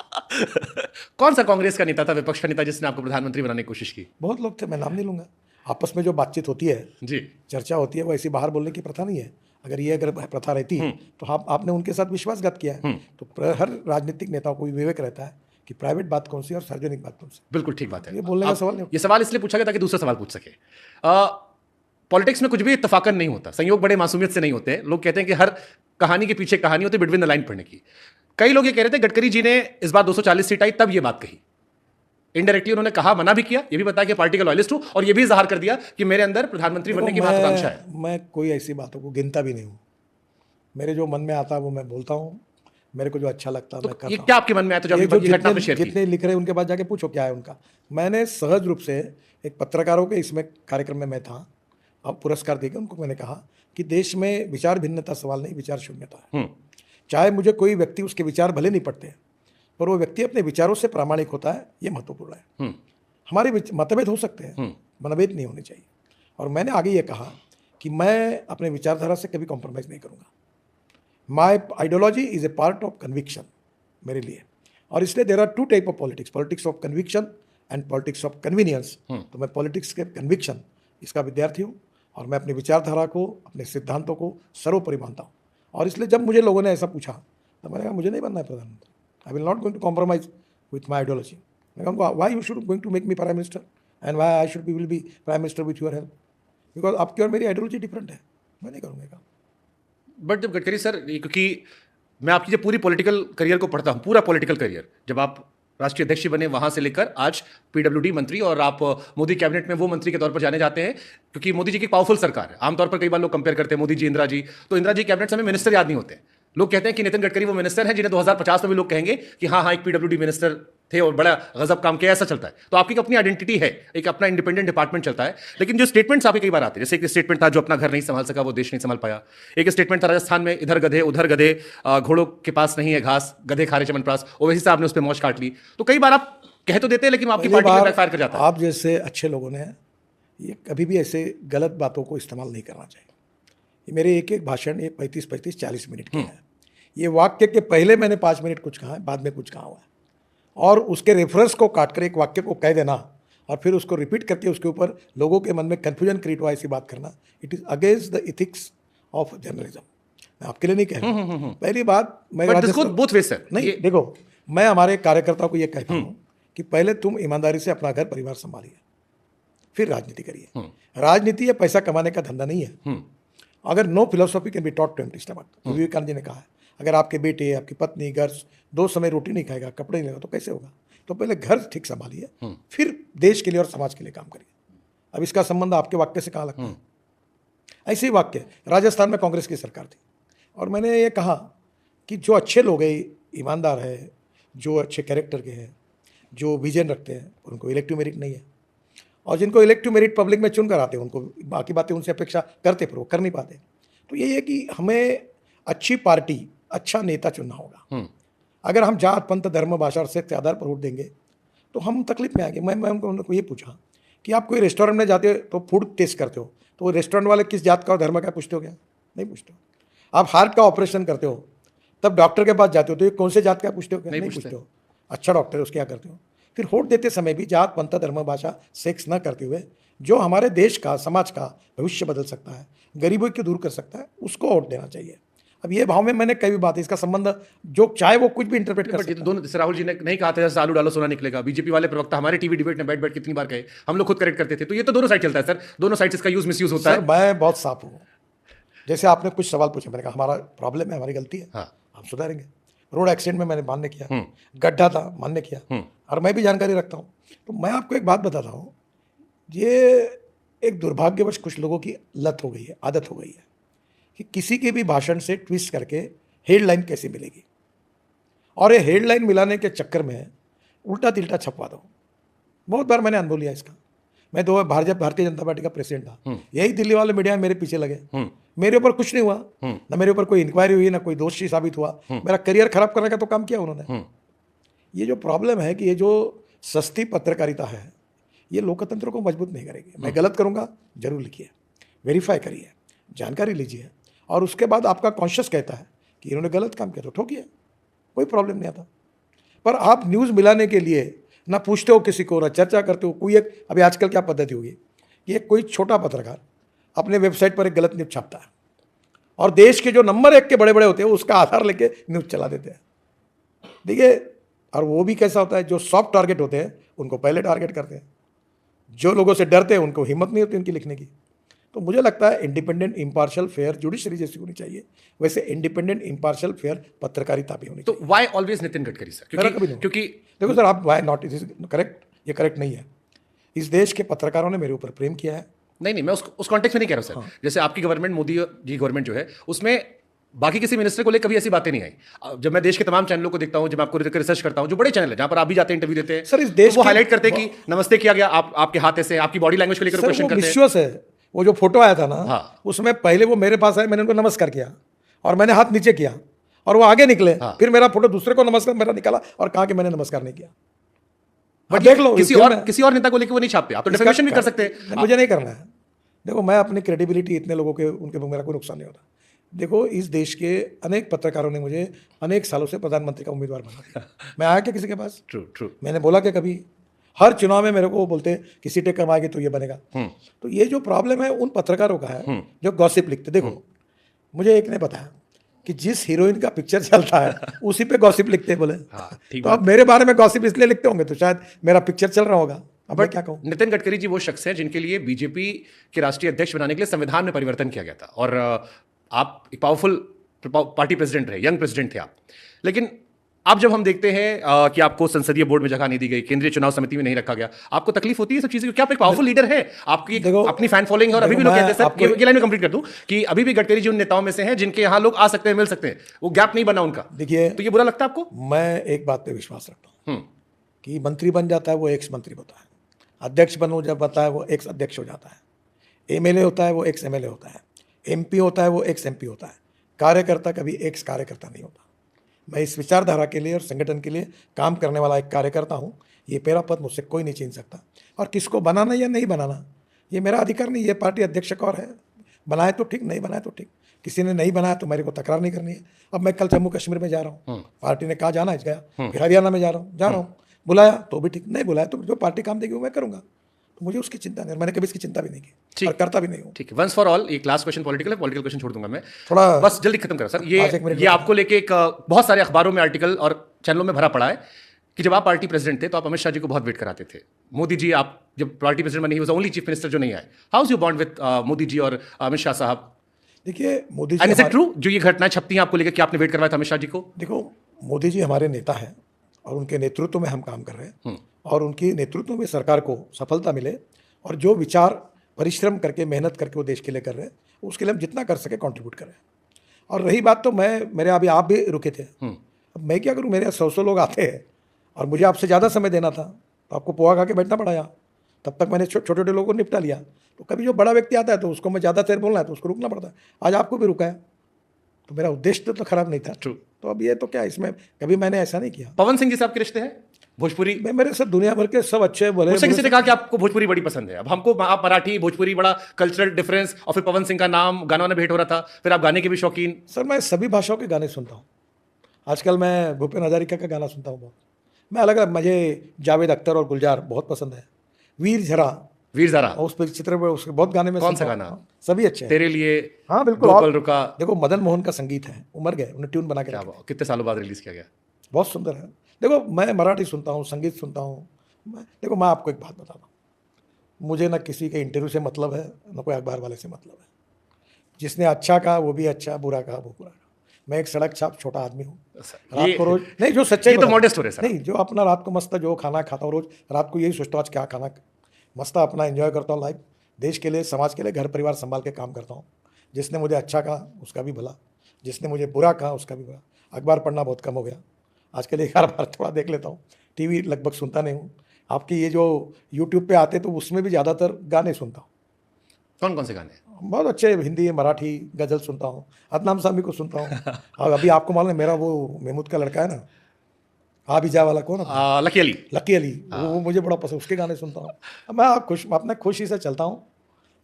कौन सा कांग्रेस का नेता था, विपक्ष का नेता, जिसने आपको प्रधानमंत्री बनाने की कोशिश की? बहुत लोग थे, मैं नाम नहीं लूंगा। आपस में जो बातचीत होती है, जी, चर्चा होती है, वो ऐसी बाहर बोलने की प्रथा नहीं है। अगर प्रथा रहती तो आपने उनके साथ विश्वासघात किया है। तो हर राजनीतिक नेताओं को विवेक रहता है कि प्राइवेट बात कौन सी और सार्वजनिक बात कौन सी। बिल्कुल ठीक बात है। ये बोलने का सवाल नहीं। ये सवाल इसलिए पूछा गया ताकि दूसरा सवाल पूछ सके। पॉलिटिक्स में कुछ भी इत्तफाकन नहीं होता, संयोग बड़े मासूमियत से नहीं होते। लोग कहते हैं कि हर कहानी के पीछे कहानी होती है, बिटवीन द लाइन पढ़ने की। कई लोग ये कह रहे थे गडकरी जी ने इस बार 240 सीट आई तब ये बात कही, इनडायरेक्टली उन्होंने कहा, मना भी किया, ये भी बताया कि पार्टी का लॉयलिस्ट हूं, और ये भी जाहिर कर दिया कि मेरे अंदर प्रधानमंत्री बनने की महत्वाकांक्षा है। मैं कोई ऐसी बातों को गिनता भी नहीं हूँ, मेरे जो मन में आता है वो मैं बोलता हूँ, मेरे को जो अच्छा लगता है मैं करता ये हूँ। क्या आपके मन में आया था जो ये आपने घटना पे शेयर की? जितने लिख रहे हैं उनके पास जाके पूछो क्या है उनका। मैंने सहज रूप से एक पत्रकारों के इसमें कार्यक्रम में मैं था, अब पुरस्कार देकर उनको मैंने कहा कि देश में विचार भिन्नता सवाल नहीं, विचार शून्यता है। चाहे मुझे कोई व्यक्ति, उसके विचार भले नहीं पड़ते हैं, पर वो व्यक्ति अपने विचारों से प्रामाणिक होता है, ये महत्वपूर्ण है। हमारे मतभेद हो सकते हैं, मनभेद नहीं होने चाहिए। और मैंने आगे ये कहा कि मैं अपने विचारधारा से कभी कॉम्प्रोमाइज़ नहीं करूँगा। My ideology is a part of conviction मेरे लिए, और इसलिए there are 2 type of politics, politics of conviction and politics of convenience. तो मैं पॉलिटिक्स के कन्विक्शन इसका विद्यार्थी हूँ, और मैं अपनी विचारधारा को, अपने सिद्धांतों को सर्वोपरि मानता हूँ। और इसलिए जब मुझे लोगों ने ऐसा पूछा तो मैंने कहा मुझे नहीं बनना है प्रधानमंत्री, I will not going to compromise with my ideology. मैं कहूँगा why you should going to make me prime minister and why I should will be prime minister with your help, because आपकी और मेरी आइडियोलॉजी डिफरेंट है, मैं नहीं करूँगा। But जब गडकरी सर, क्योंकि मैं आपकी जब पूरी पॉलिटिकल करियर को पढ़ता हूँ, पूरा पॉलिटिकल करियर, जब आप राष्ट्रीय अध्यक्ष बने वहां से लेकर आज पीडब्ल्यूडी मंत्री, और आप मोदी कैबिनेट में वो मंत्री के तौर पर जाने जाते हैं, क्योंकि मोदी जी की पावरफुल सरकार है। आमतौर पर कई बार लोग कंपेयर करते हैं मोदी जी, इंदिरा जी, तो इंदिरा जी कैबिनेट से हमें मिनिस्टर याद नहीं होते। लोग कहते हैं कि नितिन गडकरी वो मिनिस्टर हैं जिन्हें 2050 में भी लोग कहेंगे कि हाँ हाँ एक पीडब्ल्यूडी मिनिस्टर थे और बड़ा गजब काम किया, ऐसा चलता है। तो आपकी अपनी आइडेंटिटी है, एक अपना इंडिपेंडेंट डिपार्टमेंट चलता है। लेकिन जो स्टेटमेंट्स आपके कई बार आते हैं, जैसे एक स्टेटमेंट था, जो अपना घर नहीं संभाल सका वो देश नहीं संभाल पाया। एक स्टेटमेंट था राजस्थान में, इधर गधे उधर गधे, घोड़ों के पास नहीं है घास, गधे खा रहे चमनप्रास, वैसे से आपने उस पर मौज काट ली। तो कई बार आप कह तो देते हैं, लेकिन आपकी पार्टी में बैकफायर कर जाता है। आप जैसे अच्छे लोगों ने ये कभी भी ऐसे गलत बातों को इस्तेमाल नहीं करना चाहिए। ये मेरे एक एक भाषण ये 35-40 मिनट के हैं। ये वाक्य के पहले मैंने 5 मिनट कुछ कहा है, बाद में कुछ कहा हुआ है, और उसके रेफरेंस को काट कर एक वाक्य को कह देना और फिर उसको रिपीट करके उसके ऊपर लोगों के मन में कन्फ्यूजन क्रिएट हुआ ऐसी बात करना, it is against the ethics of journalism. मैं आपके लिए नहीं कह रहा। पहली बात मैं बोथ वे सर, नहीं, देखो मैं हमारे कार्यकर्ताओं को ये कहता हूँ कि पहले तुम ईमानदारी से अपना घर परिवार संभालिए, फिर राजनीति करिए। राजनीति या पैसा कमाने का धंधा नहीं है। अगर no philosophy can be taught to empty stomach, Vivekananda ji ने कहा है, अगर आपके बेटे, आपकी पत्नी घर 2 समय रोटी नहीं खाएगा, कपड़े नहीं लेगा, तो कैसे होगा? तो पहले घर ठीक संभालिए, फिर देश के लिए और समाज के लिए काम करिए। अब इसका संबंध आपके वाक्य से कहाँ लगता है? ऐसे ही वाक्य राजस्थान में कांग्रेस की सरकार थी, और मैंने ये कहा कि जो अच्छे लोग हैं, ईमानदार है, जो अच्छे कैरेक्टर के हैं, जो विजन रखते हैं, उनको इलेक्टिव मेरिट नहीं है, और जिनको इलेक्टिव मेरिट पब्लिक में चुन कर आते हैं उनको बाकी बातें उनसे अपेक्षा करते, पर वो कर नहीं पाते। तो ये है कि हमें अच्छी पार्टी, अच्छा नेता चुनना होगा। अगर हम जात पंथ धर्म भाषा और सेक्स के आधार पर वोट देंगे तो हम तकलीफ में आएंगे। मैं उनको ये पूछा कि आप कोई रेस्टोरेंट में जाते हो तो फूड टेस्ट करते हो, तो वो रेस्टोरेंट वाले किस जात का और धर्म का पूछते हो क्या? नहीं पूछते हो। आप हार्ट का ऑपरेशन करते हो तब डॉक्टर के पास जाते हो तो ये कौन से जात का पूछते हो क्या? नहीं पूछते हो। अच्छा डॉक्टर है उसके क्या करते हो? फिर वोट देते समय भी जात पंथ धर्म भाषा सेक्स न करते हुए जो हमारे देश का समाज का भविष्य बदल सकता है, गरीबों को दूर कर सकता है, उसको वोट देना चाहिए। अब ये भाव में मैंने कई भी बात है, इसका संबंध जो चाहे वो कुछ भी इंटरप्रेट कर बट ये सकता तो दोनों, जैसे राहुल जी ने नहीं कहा था जैसे आलू डालो सोना निकलेगा, बीजेपी वाले प्रवक्ता हमारे टीवी डिबेट में बैठ बैठ कितनी बार कहे, हम लोग खुद करेक्ट करते थे। तो ये तो दोनों साइड चलता है सर, दोनों साइड इसका यूज मिसयूज होता सर, है। मैं बहुत साफ हूँ। जैसे आपने कुछ सवाल पूछे, मैंने कहा हमारा प्रॉब्लम है, हमारी गलती है, हाँ। हम सुधारेंगे। रोड एक्सीडेंट में मैंने मान्य किया, गड्ढा था मान्य किया, और मैं भी जानकारी रखता हूँ। तो मैं आपको एक बात बताता हूँ, ये एक दुर्भाग्यवश कुछ लोगों की लत हो गई है, आदत हो गई है कि किसी के भी भाषण से ट्विस्ट करके हेडलाइन कैसी मिलेगी, और ये हेडलाइन मिलाने के चक्कर में उल्टा तिल्टा छपवा दो। बहुत बार मैंने अनुभव लिया इसका। मैं भारतीय जनता पार्टी का प्रेसिडेंट था, यही दिल्ली वाले मीडिया मेरे पीछे लगे, मेरे ऊपर कुछ नहीं हुआ, ना मेरे ऊपर कोई इंक्वायरी हुई, ना कोई दोषी साबित हुआ, मेरा करियर खराब करने का तो काम किया उन्होंने। ये जो प्रॉब्लम है कि ये जो सस्ती पत्रकारिता है ये लोकतंत्र को मजबूत नहीं करेगी। मैं गलत करूंगा, जरूर लिखिए, वेरीफाई करिए, जानकारी लीजिए, और उसके बाद आपका कॉन्शियस कहता है कि इन्होंने गलत काम किया तो ठोकिए, कोई प्रॉब्लम नहीं आता। पर आप न्यूज़ मिलाने के लिए ना पूछते हो किसी को, ना चर्चा करते हो। कोई एक, अभी आजकल क्या पद्धति होगी कि एक कोई छोटा पत्रकार अपने वेबसाइट पर एक गलत न्यूज़ छापता है और देश के जो नंबर 1 के बड़े बड़े होते हैं उसका आधार लेके न्यूज़ चला देते हैं। देखिए, और वो भी कैसा होता है, जो सॉफ्ट टारगेट होते हैं उनको पहले टारगेट करते हैं, जो लोगों से डरते हैं उनको हिम्मत नहीं होती उनकी लिखने की। तो मुझे लगता है इंडिपेंडेंट, इम्पार्शियल, फेयर जुडिशरी जैसी होनी चाहिए, वैसे इंडिपेंडेंट, इम्पार्शियल, फेयर पत्रकारिता भी होनी चाहिए। तो why always Nitin Gadkari sir? मेरा कभी नहीं। क्योंकि देखो सर, आप वाई नॉट, इज करेक्ट, ये करेक्ट नहीं है। इस देश के पत्रकारों ने मेरे ऊपर प्रेम किया है। नहीं, मैं उस कॉन्टेक्स्ट में नहीं कह रहा हूं सर। जैसे आपकी गवर्नमेंट, मोदी जी गवर्नमेंट जो है, उसमें बाकी किसी मिनिस्टर को लेकर कभी ऐसी बातें नहीं आई। जब मैं देश के तमाम चैनलों को देखता हूं, जब आपको रिसर्च करता हूं, जो बड़े चैनल है जहां पर आप भी जाते हैं, इंटरव्यू देते हैं सर, इस देश तो वो हाईलाइट करते हैं कि नमस्ते किया गया, आपके हाथ ऐसे, आपकी बॉडी लैंग्वेज को लेकर क्वेश्चन करते हैं। विश्वास है। वो जो फोटो आया था ना, हाँ। उसमें पहले वो मेरे पास आए, मैंने उनको नमस्कार किया और मैंने हाथ नीचे किया और वो आगे निकले। हाँ। फिर मेरा फोटो दूसरे को नमस्कार मेरा निकाला और कहा कि मैंने नमस्कार नहीं किया। बट देख लो, किसी और नेता को लेकर वो नहीं छापते। आप तो डिफेमेशन भी कर सकते हैं। मुझे नहीं करना है। देखो, मैं अपनी क्रेडिबिलिटी, इतने लोगों के उनके मेरा कोई नुकसान नहीं होता। देखो, इस देश के अनेक पत्रकारों ने मुझे अनेक सालों से प्रधानमंत्री का उम्मीदवार बना दिया। मैं आया क्या किसी के पास? ट्रू। मैंने बोला कि कभी हर चुनाव में मेरे को वो बोलते कि सीटें कम आएगी तो ये बनेगा। तो ये जो प्रॉब्लम है उन पत्रकारों का है जो गॉसिप लिखते। देखो, मुझे एक ने बताया कि जिस हीरोइन का पिक्चर चलता है उसी पे गॉसिप लिखते हैं बोले। तो अब मेरे बारे में गॉसिप इसलिए लिखते होंगे तो शायद मेरा पिक्चर चल रहा होगा। अब मैं क्या कहूँ? नितिन गडकरी जी वो शख्स हैं जिनके लिए बीजेपी के राष्ट्रीय अध्यक्ष बनाने के लिए संविधान में परिवर्तन किया गया था, और आप एक पावरफुल पार्टी प्रेसिडेंट रहे, यंग प्रेसिडेंट थे आप। लेकिन अब जब हम देखते हैं कि आपको संसदीय बोर्ड में जगह नहीं दी गई, केंद्रीय चुनाव समिति में नहीं रखा गया, आपको तकलीफ होती है सब चीजें? क्या आप एक पावरफुल लीडर है, आपकी अपनी फैन फॉलोइंग है, और अभी भी लोग कहते हैं सर, ये लाइन में कंप्लीट कर दूं कि अभी भी गडकरी जी उन नेताओं में से हैं जिनके यहाँ लोग आ सकते हैं, मिल सकते हैं, वो गैप नहीं बना उनका। देखिए, तो ये बुरा लगता है आपको? मैं एक बात पे विश्वास रखता हूँ कि मंत्री बन जाता है वो एक्स मंत्री होता है, अध्यक्ष बनो जब बनता है वो एक्स अध्यक्ष हो जाता है, एमएलए होता है वो एक्स एमएलए होता है, एमपी होता है वो एक्स एमपी होता है, कार्यकर्ता कभी एक्स कार्यकर्ता नहीं होता। मैं इस विचारधारा के लिए और संगठन के लिए काम करने वाला एक कार्यकर्ता हूँ। ये मेरा पद मुझसे कोई नहीं छीन सकता, और किसको बनाना या नहीं बनाना ये मेरा अधिकार नहीं। ये पार्टी अध्यक्ष का और है, बनाए तो ठीक, नहीं बनाए तो ठीक। किसी ने नहीं बनाया तो मेरे को तकरार नहीं करनी है। अब मैं कल जम्मू कश्मीर में जा रहा हूँ, पार्टी ने कहा जाना है, गया। फिर हरियाणा में जा रहा हूँ, बुलाया तो भी ठीक, नहीं बुलाया तो जो पार्टी काम देगी वो मैं करूँगा। तो मुझे उसकी चिंता नहीं, मैंने कभी इसकी चिंता भी नहीं की और करता भी नहीं हूँ। ठीक है, वंस फॉर ऑल, एक लास्ट क्वेश्चन पॉलिटिकल क्वेश्चन छोड़ दूंगा मैं, थोड़ा बस जल्दी खत्म करो सर। ये आपको लेके एक बहुत सारे अखबारों में आर्टिकल और चैनलों में भरा पड़ा है कि जब आप पार्टी प्रेसिडेंट थे तो आप अमित शाह जी को बहुत वेट कराते थे। मोदी जी, आप जब पार्टी प्रेसिडेंट बने, he was only chief minister जो नहीं आए। How is your bond with Modi ji और अमित शाह साहब? देखिए, Modi and is ji, it true जो ये घटनाएं छपती हैं आपको लेकर कि आपने वेट करवाया था अमित शाह जी को? देखो, मोदी जी हमारे नेता हैं और उनके नेतृत्व में हम काम कर रहे हैं, और उनकी नेतृत्व में सरकार को सफलता मिले, और जो विचार परिश्रम करके मेहनत करके वो देश के लिए कर रहे हैं उसके लिए हम जितना कर सके कंट्रीब्यूट करें। और रही बात, तो मेरे अभी आप भी रुके थे, अब मैं क्या करूं? मेरे 100 लोग आते हैं और मुझे आपसे ज़्यादा समय देना था, तो आपको पोहा खा के बैठना पड़ा यहाँ। तब तक मैंने छोटे छोटे लोगों को निपटा लिया। तो कभी जो बड़ा व्यक्ति आता है तो उसको मैं ज़्यादा देर बोलना है तो उसको रुकना पड़ता है। आज आपको भी रुका है, तो मेरा उद्देश्य तो खराब नहीं था। ट्रू। तो अब ये तो क्या, इसमें कभी मैंने ऐसा नहीं किया। पवन सिंह जी से आपके रिश्ते हैं भोजपुरी? मेरे साथ दुनिया भर के सब अच्छे भले मुझसे किसी बुरे ने कहा कि आपको भोजपुरी बड़ी पसंद है। अब हमको आप मराठी भोजपुरी बड़ा कल्चरल डिफरेंस, और फिर पवन सिंह का नाम गानों में भेंट हो रहा था, फिर आप गाने के भी शौकीन। सर मैं सभी भाषाओं के गाने सुनता हूँ। आजकल मैं भूपेन हजारिका का गाना सुनता हूँ बहुत। मैं अलग अलग, मुझे जावेद अख्तर और गुलजार बहुत पसंद है। वीर झरा, वीर ज़रा, और उस पर चित्र में उसके बहुत गाने में कौन सा सुनता हूँ। गाना? हाँ, सभी अच्छे हैं। तेरे लिए, हाँ बिल्कुल। दो और पल रुका। देखो मदन मोहन का संगीत है, उमर गए, उन्हें ट्यून बना के क्या रखा। बात, कितने सालों बाद रिलीज किया गया? बहुत सुंदर है। देखो मैं मराठी सुनता हूँ, संगीत सुनता हूँ। देखो मैं आपको एक बात बताता हूँ, मुझे ना किसी के इंटरव्यू से मतलब है, ना कोई अखबार वाले से मतलब है। जिसने अच्छा कहा वो भी अच्छा, बुरा कहा वो बुरा कहा। मैं एक सड़क छाप छोटा आदमी हूँ। रात को रोज नहीं, जो सच्चाई ये तो बता- मॉडेस्ट हो रहे सर। नहीं, जो अपना रात को मस्त जो खाना खाता हूँ रोज, रात को यही सोचता हूँ आज क्या खाना, मस्त अपना एंजॉय करता हूँ लाइफ। देश के लिए, समाज के लिए, घर परिवार संभाल के काम करता हूँ। जिसने मुझे अच्छा कहा उसका भी भला, जिसने मुझे बुरा कहा उसका भी बुरा। अखबार पढ़ना बहुत कम हो गया आजकल, एक बार थोड़ा देख लेता हूँ। टीवी लगभग सुनता नहीं हूँ। आपकी ये जो यूट्यूब पे आते तो उसमें भी ज़्यादातर गाने सुनता हूँ। कौन कौन से गाने? बहुत अच्छे हिंदी मराठी गज़ल सुनता हूँ। अदनाम सामी को सुनता हूँ। और अभी आपको मालूम है मेरा वो महमूद का लड़का है ना, आ भी जा वाला, कौन है? लकी अली। लकी अली, वो मुझे बड़ा पसंद, उसके गाने सुनता हूँ। अब मैं अपने खुशी से चलता हूँ।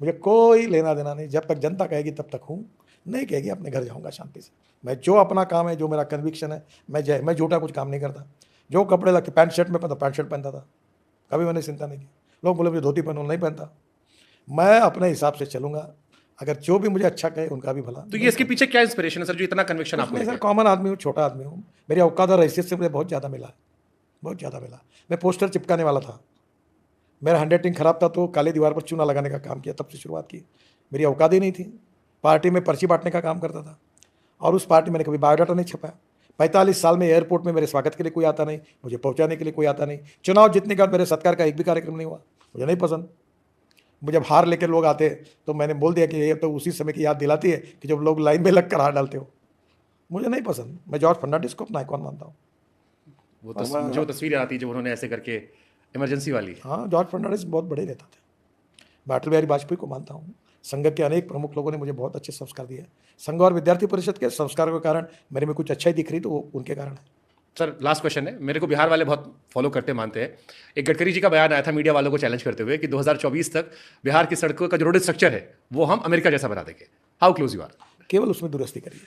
मुझे कोई लेना देना नहीं, जब तक जनता कहेगी तब तक हूँ, नहीं कहेगी अपने घर जाऊँगा शांति से। मैं जो अपना काम है, जो मेरा कन्विक्शन है, मैं झूठा कुछ काम नहीं करता। जो कपड़े लगे पैंट शर्ट में पहनता, पैंट शर्ट पहनता था, कभी मैंने चिंता नहीं की। लोग बोले मुझे धोती पहनो, नहीं पहनता। मैं अपने हिसाब से चलूँगा, अगर जो भी मुझे अच्छा कहे उनका भी भला। तो ये इसके पीछे क्या इंस्पिरेशन है सर, जो इतना कन्विक्शन आपको मैं सर लेके? कॉमन आदमी हूँ, छोटा आदमी हूँ। मेरी औकात और हैसियत से मुझे बहुत ज़्यादा मिला है, बहुत ज़्यादा मिला। मैं पोस्टर चिपकाने वाला था, मेरा हैंडराइटिंग खराब था तो काले दीवार पर चूना लगाने का काम किया, तब से शुरुआत की। मेरी औकात ही नहीं थी। पार्टी में पर्ची बांटने का काम करता था, और उस पार्टी मैंने कभी बायोडाटा नहीं छपाया। 45 साल में एयरपोर्ट में मेरे स्वागत के लिए कोई आता नहीं, मुझे पहुंचाने के लिए कोई आता नहीं। चुनाव जीतने के बाद मेरे सत्कार का एक भी कार्यक्रम नहीं हुआ, मुझे नहीं पसंद। मुझे जब हार लेकर लोग आते तो मैंने बोल दिया कि ये तो उसी समय की याद दिलाती है कि जब लोग लाइन में लग कर हार डालते हो। मुझे नहीं पसंद। मैं जॉर्ज फर्नांडिस को अपना आइकॉन मानता हूँ। वो जो तस्वीर आती है जब उन्होंने ऐसे करके इमरजेंसी वाली। हाँ, जॉर्ज फर्नांडिस बहुत बड़े नेता थे। मैं अटल बिहारी वाजपेयी को मानता हूँ। संघ के अनेक प्रमुख लोगों ने मुझे बहुत अच्छे संस्कार दिए। संघ और विद्यार्थी परिषद के संस्कारों के कारण मेरे में कुछ अच्छा ही दिख रही, तो वो उनके कारण है। सर लास्ट क्वेश्चन है, मेरे को बिहार वाले बहुत फॉलो करते मानते हैं। एक गडकरी जी का बयान आया था मीडिया वालों को चैलेंज करते हुए कि 2024 तक बिहार की सड़कों का जो रोड स्ट्रक्चर है वो हम अमेरिका जैसा बना देंगे। How close you are? केवल उसमें दुरुस्ती करिए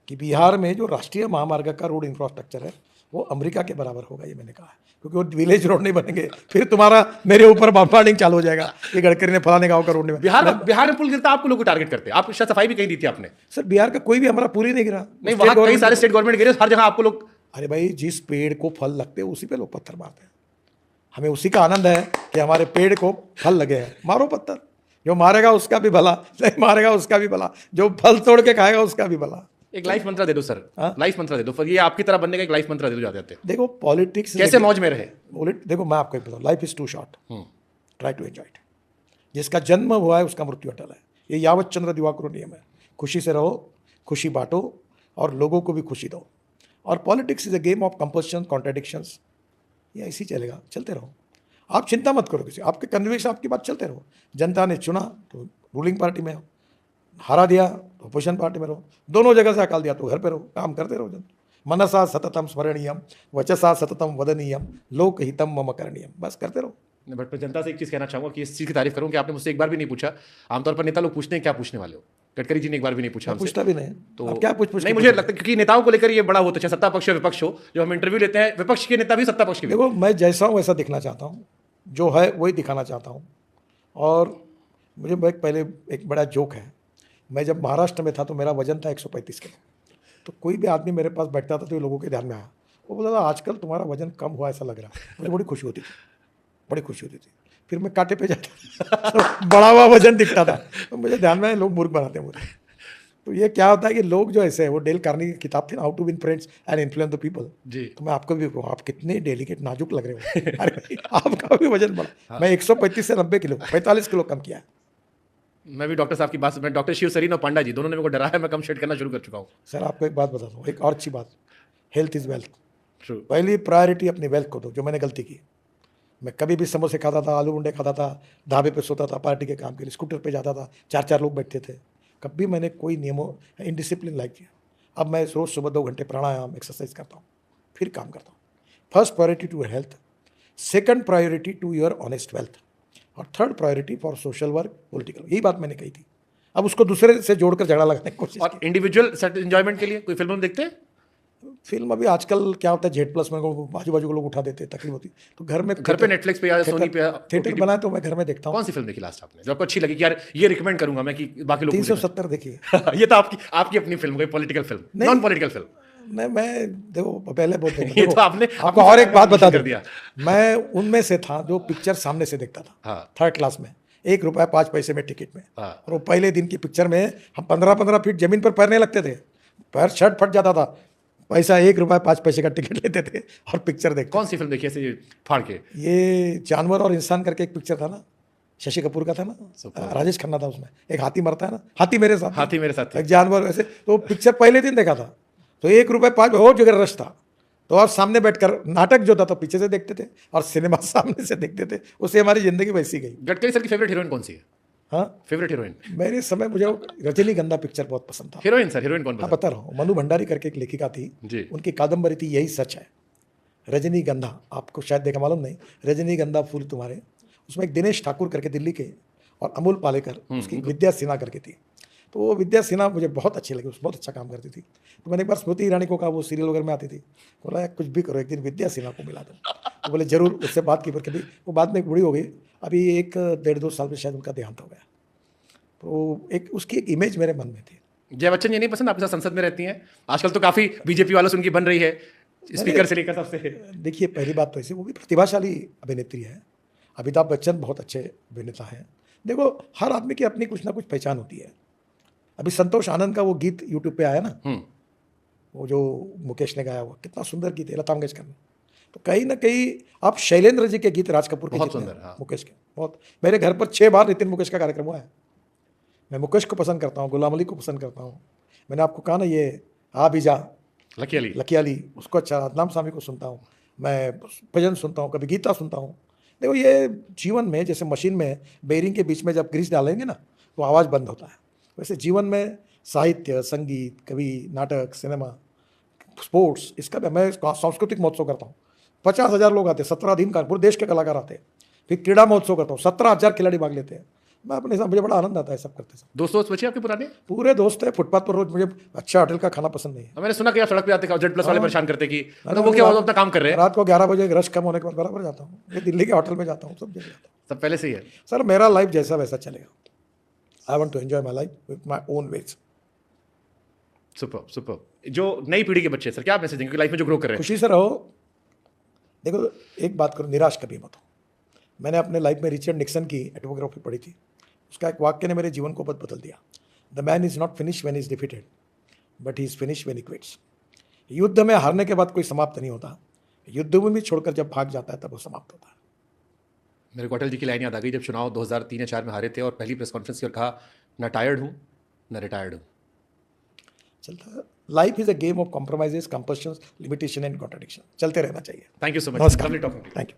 कि बिहार में जो राष्ट्रीय महामार्ग का रोड इंफ्रास्ट्रक्चर है वो अमेरिका के बराबर होगा, ये मैंने कहा है। क्योंकि वो विलेज रोड नहीं बनेंगे, फिर तुम्हारा मेरे ऊपर बमबार्डिंग चालू हो जाएगा कि गडकरी ने फलाने गाँव का रोड नहीं बिहार में पुल गिरता, आपको लोग को टारगेट करते हैं। आप शायद सफाई भी कहीं दी थी आपने। सर बिहार का कोई भी हमारा पूरी नहीं गिरा। नहीं, वहां कई सारे स्टेट गवर्नमेंट गिरे, हर जगह आपको लोग। अरे भाई, जिस पेड़ को फल लगते हैं उसी पे लोग पत्थर मारते हैं। हमें उसी का आनंद है कि हमारे पेड़ को फल लगे हैं। मारो पत्थर, जो मारेगा उसका भी भला, नहीं मारेगा उसका भी भला, जो फल तोड़ के खाएगा उसका भी भला। एक लाइफ मंत्र दे दो सर, लाइफ मंत्र दे दो, फिर ये आपकी तरह बनने का एक लाइफ मंत्र दे दो जाते हैं। देखो पॉलिटिक्स कैसे मौज में रहे। देखो मैं आपको एक बताऊँ, life is too short, try to enjoy it. जिसका जन्म हुआ है उसका मृत्यु अटल है, ये यावत चंद्र दिवाकरो नियम है। खुशी से रहो, खुशी बांटो और लोगों को भी खुशी दो। और politics is a game of compulsion, contradictions. ये ऐसे ही चलेगा, चलते रहो। आप चिंता मत करो किसी, आपके कन्विक्शन, आपकी बात चलते रहो। जनता ने चुना तो रूलिंग पार्टी में हो, हरा दिया तो अपोजिशन पार्टी में रहो, दोनों जगह से अकाल दिया तो घर पे रहो, काम करते रहो। जन मनसा सततम स्मरणीयम, वचसा सततम वदनीयम, लोकहितम मम करणीयम, बस करते रहो। बट मैं जनता से एक चीज़ कहना चाहूँगा कि इस चीज़ की तारीफ करूँ कि आपने मुझसे एक बार भी नहीं पूछा। आमतौर पर नेता लोग पूछते हैं क्या पूछने वाले हो, गडकरी जी ने एक बार भी नहीं पूछा हमसे। पूछता भी नहीं तो अब क्या पूछ नहीं, मुझे लगता है क्योंकि नेताओं को लेकर ये बड़ा होता है, चाहे सत्ता पक्ष या विपक्ष हो। जब हम इंटरव्यू लेते हैं विपक्ष के नेता भी, सत्ता पक्ष के भी। देखो मैं जैसा हूँ वैसा दिखना चाहता हूँ, जो है वही दिखाना चाहता हूँ। और मुझे पहले एक बड़ा जोक है, मैं जब महाराष्ट्र में था तो मेरा वजन था 135 किलो। तो कोई भी आदमी मेरे पास बैठता था तो लोगों के ध्यान में आया, वो बोला था आजकल तुम्हारा वजन कम हुआ ऐसा लग रहा है। मुझे बड़ी खुशी होती थी, बड़ी खुशी होती थी। फिर मैं कांटे पे जाता तो बड़ा हुआ वजन दिखता था, तो मुझे ध्यान में लोग मूर्ख बनाते हैं मुझे। तो ये क्या होता है कि लोग जो ऐसे है, वो डेल कार्नेगी की किताब थी ना, how to win friends and influence the people ji. तो मैं आपको भी कहूँ, आप कितने डेलिकेट नाजुक लग रहे हो। अरे भाई, आपका भी वजन बढ़ा। मैं 135 से 90 किलो, 45 किलो कम किया है। मैं भी डॉक्टर साहब की बात, मैं डॉक्टर शिव सरीन और पांडा जी दोनों ने मेरे को डराया, मैं कम शेड करना शुरू कर चुका हूँ। सर आपको एक बात बताता हूँ, एक और अच्छी बात, हेल्थ इज़ वेल्थ। ट्रू। पहली प्रायोरिटी अपनी वेल्थ को दो, जो मैंने गलती की। मैं कभी भी समोसे खाता था, आलू बंडे खाता था, ढाबे पे सोता था पार्टी के काम के लिए, स्कूटर पे जाता था, 4-4 लोग बैठते थे। कभी मैंने कोई नियमों इनडिसिप्लिन लाइफ किया। अब मैं रोज़ सुबह 2 घंटे प्राणायाम एक्सरसाइज करता हूँ, फिर काम करता हूँ। First priority to health, second priority to your honest wealth, और third priority for social work political. यही बात मैंने कही थी। अब उसको दूसरे से जोड़कर झगड़ा लगाने की कोशिश और इंडिविजुअल एंजॉयमेंट के लिए कोई फिल्म देखते हैं? फिल्म अभी आजकल क्या होता है, जेड प्लस में बाजू बाजू के लोग उठा देते हैं, तकलीफ होती है। तो घर में घर पे नेटफ्लिक्स पे या सोनी पे थिएटर OTT बनाए तो मैं घर में देखता हूँ। कौन सी फिल्म देखी लास्ट आपने जो आपको अच्छी लगी कि यार ये रिकमेंड करूंगा मैं कि बाकी लोग 370 देखिए। ये तो आपकी अपनी फिल्म, कोई political film, non political film? नहीं, मैं देखो पहले बोलते हैं, ये तो आपने आपको और एक बात बता कर दूं, दिया। मैं उनमें से था जो पिक्चर सामने से देखता था। हाँ। थर्ड क्लास में, 1 रुपया 5 पैसे में टिकट में। हाँ। और वो पहले दिन की पिक्चर में हम 15-15 फीट जमीन पर पैरने लगते थे, पैर शर्ट फट जाता था, पैसा 1 रुपया 5 पैसे का टिकट लेते थे और पिक्चर देखते। कौन सी फिल्म देखी ऐसे फाड़ के? ये जानवर और इंसान करके एक पिक्चर था ना, शशि कपूर का था ना, राजेश खन्ना था उसमें। एक हाथी मरता है ना, हाथी मेरे साथ, एक जानवर वैसे। तो पिक्चर पहले दिन देखा था, तो 1 रुपये 5 और जगह रश था। तो और सामने बैठकर नाटक जो था तो पीछे से देखते थे और सिनेमा सामने से देखते थे। उससे हमारी जिंदगी वैसी गई। गडकरी सर की फेवरेट हीरोइन कौन सी है? हाँ, फेवरेट हीरोइन? मेरे समय मुझे रजनीगंधा पिक्चर बहुत पसंद था। हीरोइन सर, हीरोइन कौन हाँ, पसंद? बता रहा हूँ, मनु भंडारी करके एक लेखिका थी जी। उनकी कादम्बरी थी यही सच है, रजनीगंधा। आपको शायद देखा मालूम नहीं, रजनीगंधा फूल तुम्हारे। उसमें एक दिनेश ठाकुर करके दिल्ली के और अमूल पालेकर, उसकी विद्या सिन्हा करके थी। तो वो विद्या सिन्हा मुझे बहुत अच्छी लगी, बहुत अच्छा काम करती थी। तो मैंने एक बार स्मृति ईरानी को कहा, वो सीरियल वगैरह में आती थी, बोला कुछ भी करो एक दिन विद्या सिन्हा को मिला दो। तो बोले जरूर, उससे बात की। पर कभी वो बाद में एक बूढ़ी हो गई, अभी 1-1.5-2 साल में शायद उनका देहांत हो गया। तो एक उसकी एक इमेज मेरे मन में थी। जया बच्चन ये नहीं पसंद? आपके साथ संसद में रहती हैं आजकल, तो काफी बीजेपी वालों से उनकी बन रही है, स्पीकर से लेकर सबसे। देखिए, पहली बात तो ऐसी, वो भी प्रतिभाशाली अभिनेत्री है। अमिताभ बच्चन बहुत अच्छे अभिनेता हैं। देखो, हर आदमी की अपनी कुछ ना कुछ पहचान होती है। अभी संतोष आनंद का वो गीत यूट्यूब पे आया ना, वो जो मुकेश ने गाया, हुआ कितना सुंदर गीत है, लता मंगेशकर ने। तो कहीं ना कहीं आप शैलेंद्र जी के गीत, राज कपूर के बहुत गीत सुंदर, हाँ। मुकेश के बहुत। मेरे घर पर 6 बार नितिन मुकेश का कार्यक्रम हुआ है। मैं मुकेश को पसंद करता हूँ, गुलाम अली को पसंद करता हूँ। मैंने आपको कहा ना, ये आ भी जा, लकी अली, उसको अच्छा, अदनाम सामी को सुनता हूँ मैं, भजन सुनता हूँ, कभी गीता सुनता हूँ। देखो, ये जीवन में जैसे मशीन में बेरिंग के बीच में जब ग्रीस डालेंगे ना तो आवाज़ बंद होता है, वैसे जीवन में साहित्य, संगीत, कवि, नाटक, सिनेमा, स्पोर्ट्स, इसका भी मैं सांस्कृतिक महोत्सव करता हूँ। 50,000 लोग आते हैं, 17 दिन का, पूरे देश के कलाकार आते हैं। फिर क्रीड़ा महोत्सव करता हूँ, 17,000 खिलाड़ी भाग लेते हैं। मैं अपने साथ, मुझे बड़ा आनंद आता है सब करते सब। दोस्त बचे आपके पुराने? पूरे दोस्त है, फुटपाथ पर रोज। मुझे अच्छा होटल का खाना पसंद नहीं है। मैंने सुना कि आप सड़क पे आते जेड प्लस वाले परेशान करते कि मतलब वो क्या, वो अपना काम कर रहे हैं। रात को 11 बजे रश कम होने के बाद बराबर जाता हूँ, ये दिल्ली के होटल में जाता हूँ, सब जगह जाता हूँ। सब पहले से ही है सर, मेरा लाइफ जैसा वैसा चलेगा। I want to enjoy my life with my own ways. Super super. जो नई पीढ़ी के बच्चे सर, क्या मैसेज देंगे लाइफ में जो ग्रो कर रहे हैं? खुशी से रहो। देखो, एक बात करो, निराश कभी मत हो। मैंने अपने लाइफ में रिचर्ड निक्सन की एटोग्राफी पढ़ी थी, उसका एक वाक्य ने मेरे जीवन को बदल दिया। The man is not finish when is defeated, but he is finish when he quits. युद्ध में हारने के बाद कोई समाप्त नहीं होता, युद्ध में भी छोड़कर जब भाग जाता है तब वो समाप्त होता है। मेरे को अटल जी की लाइन याद आ गई, जब चुनाव 2003 या 4 में हारे थे और पहली प्रेस कॉन्फ्रेंस की और कहा, ना टायर्ड हूँ ना रिटायर्ड हूँ। चलता है, life is a game of compromises, compulsions, limitation and contradiction. चलते रहना चाहिए। Thank you so much. नमस्कार। Lovely talking to you. Thank you.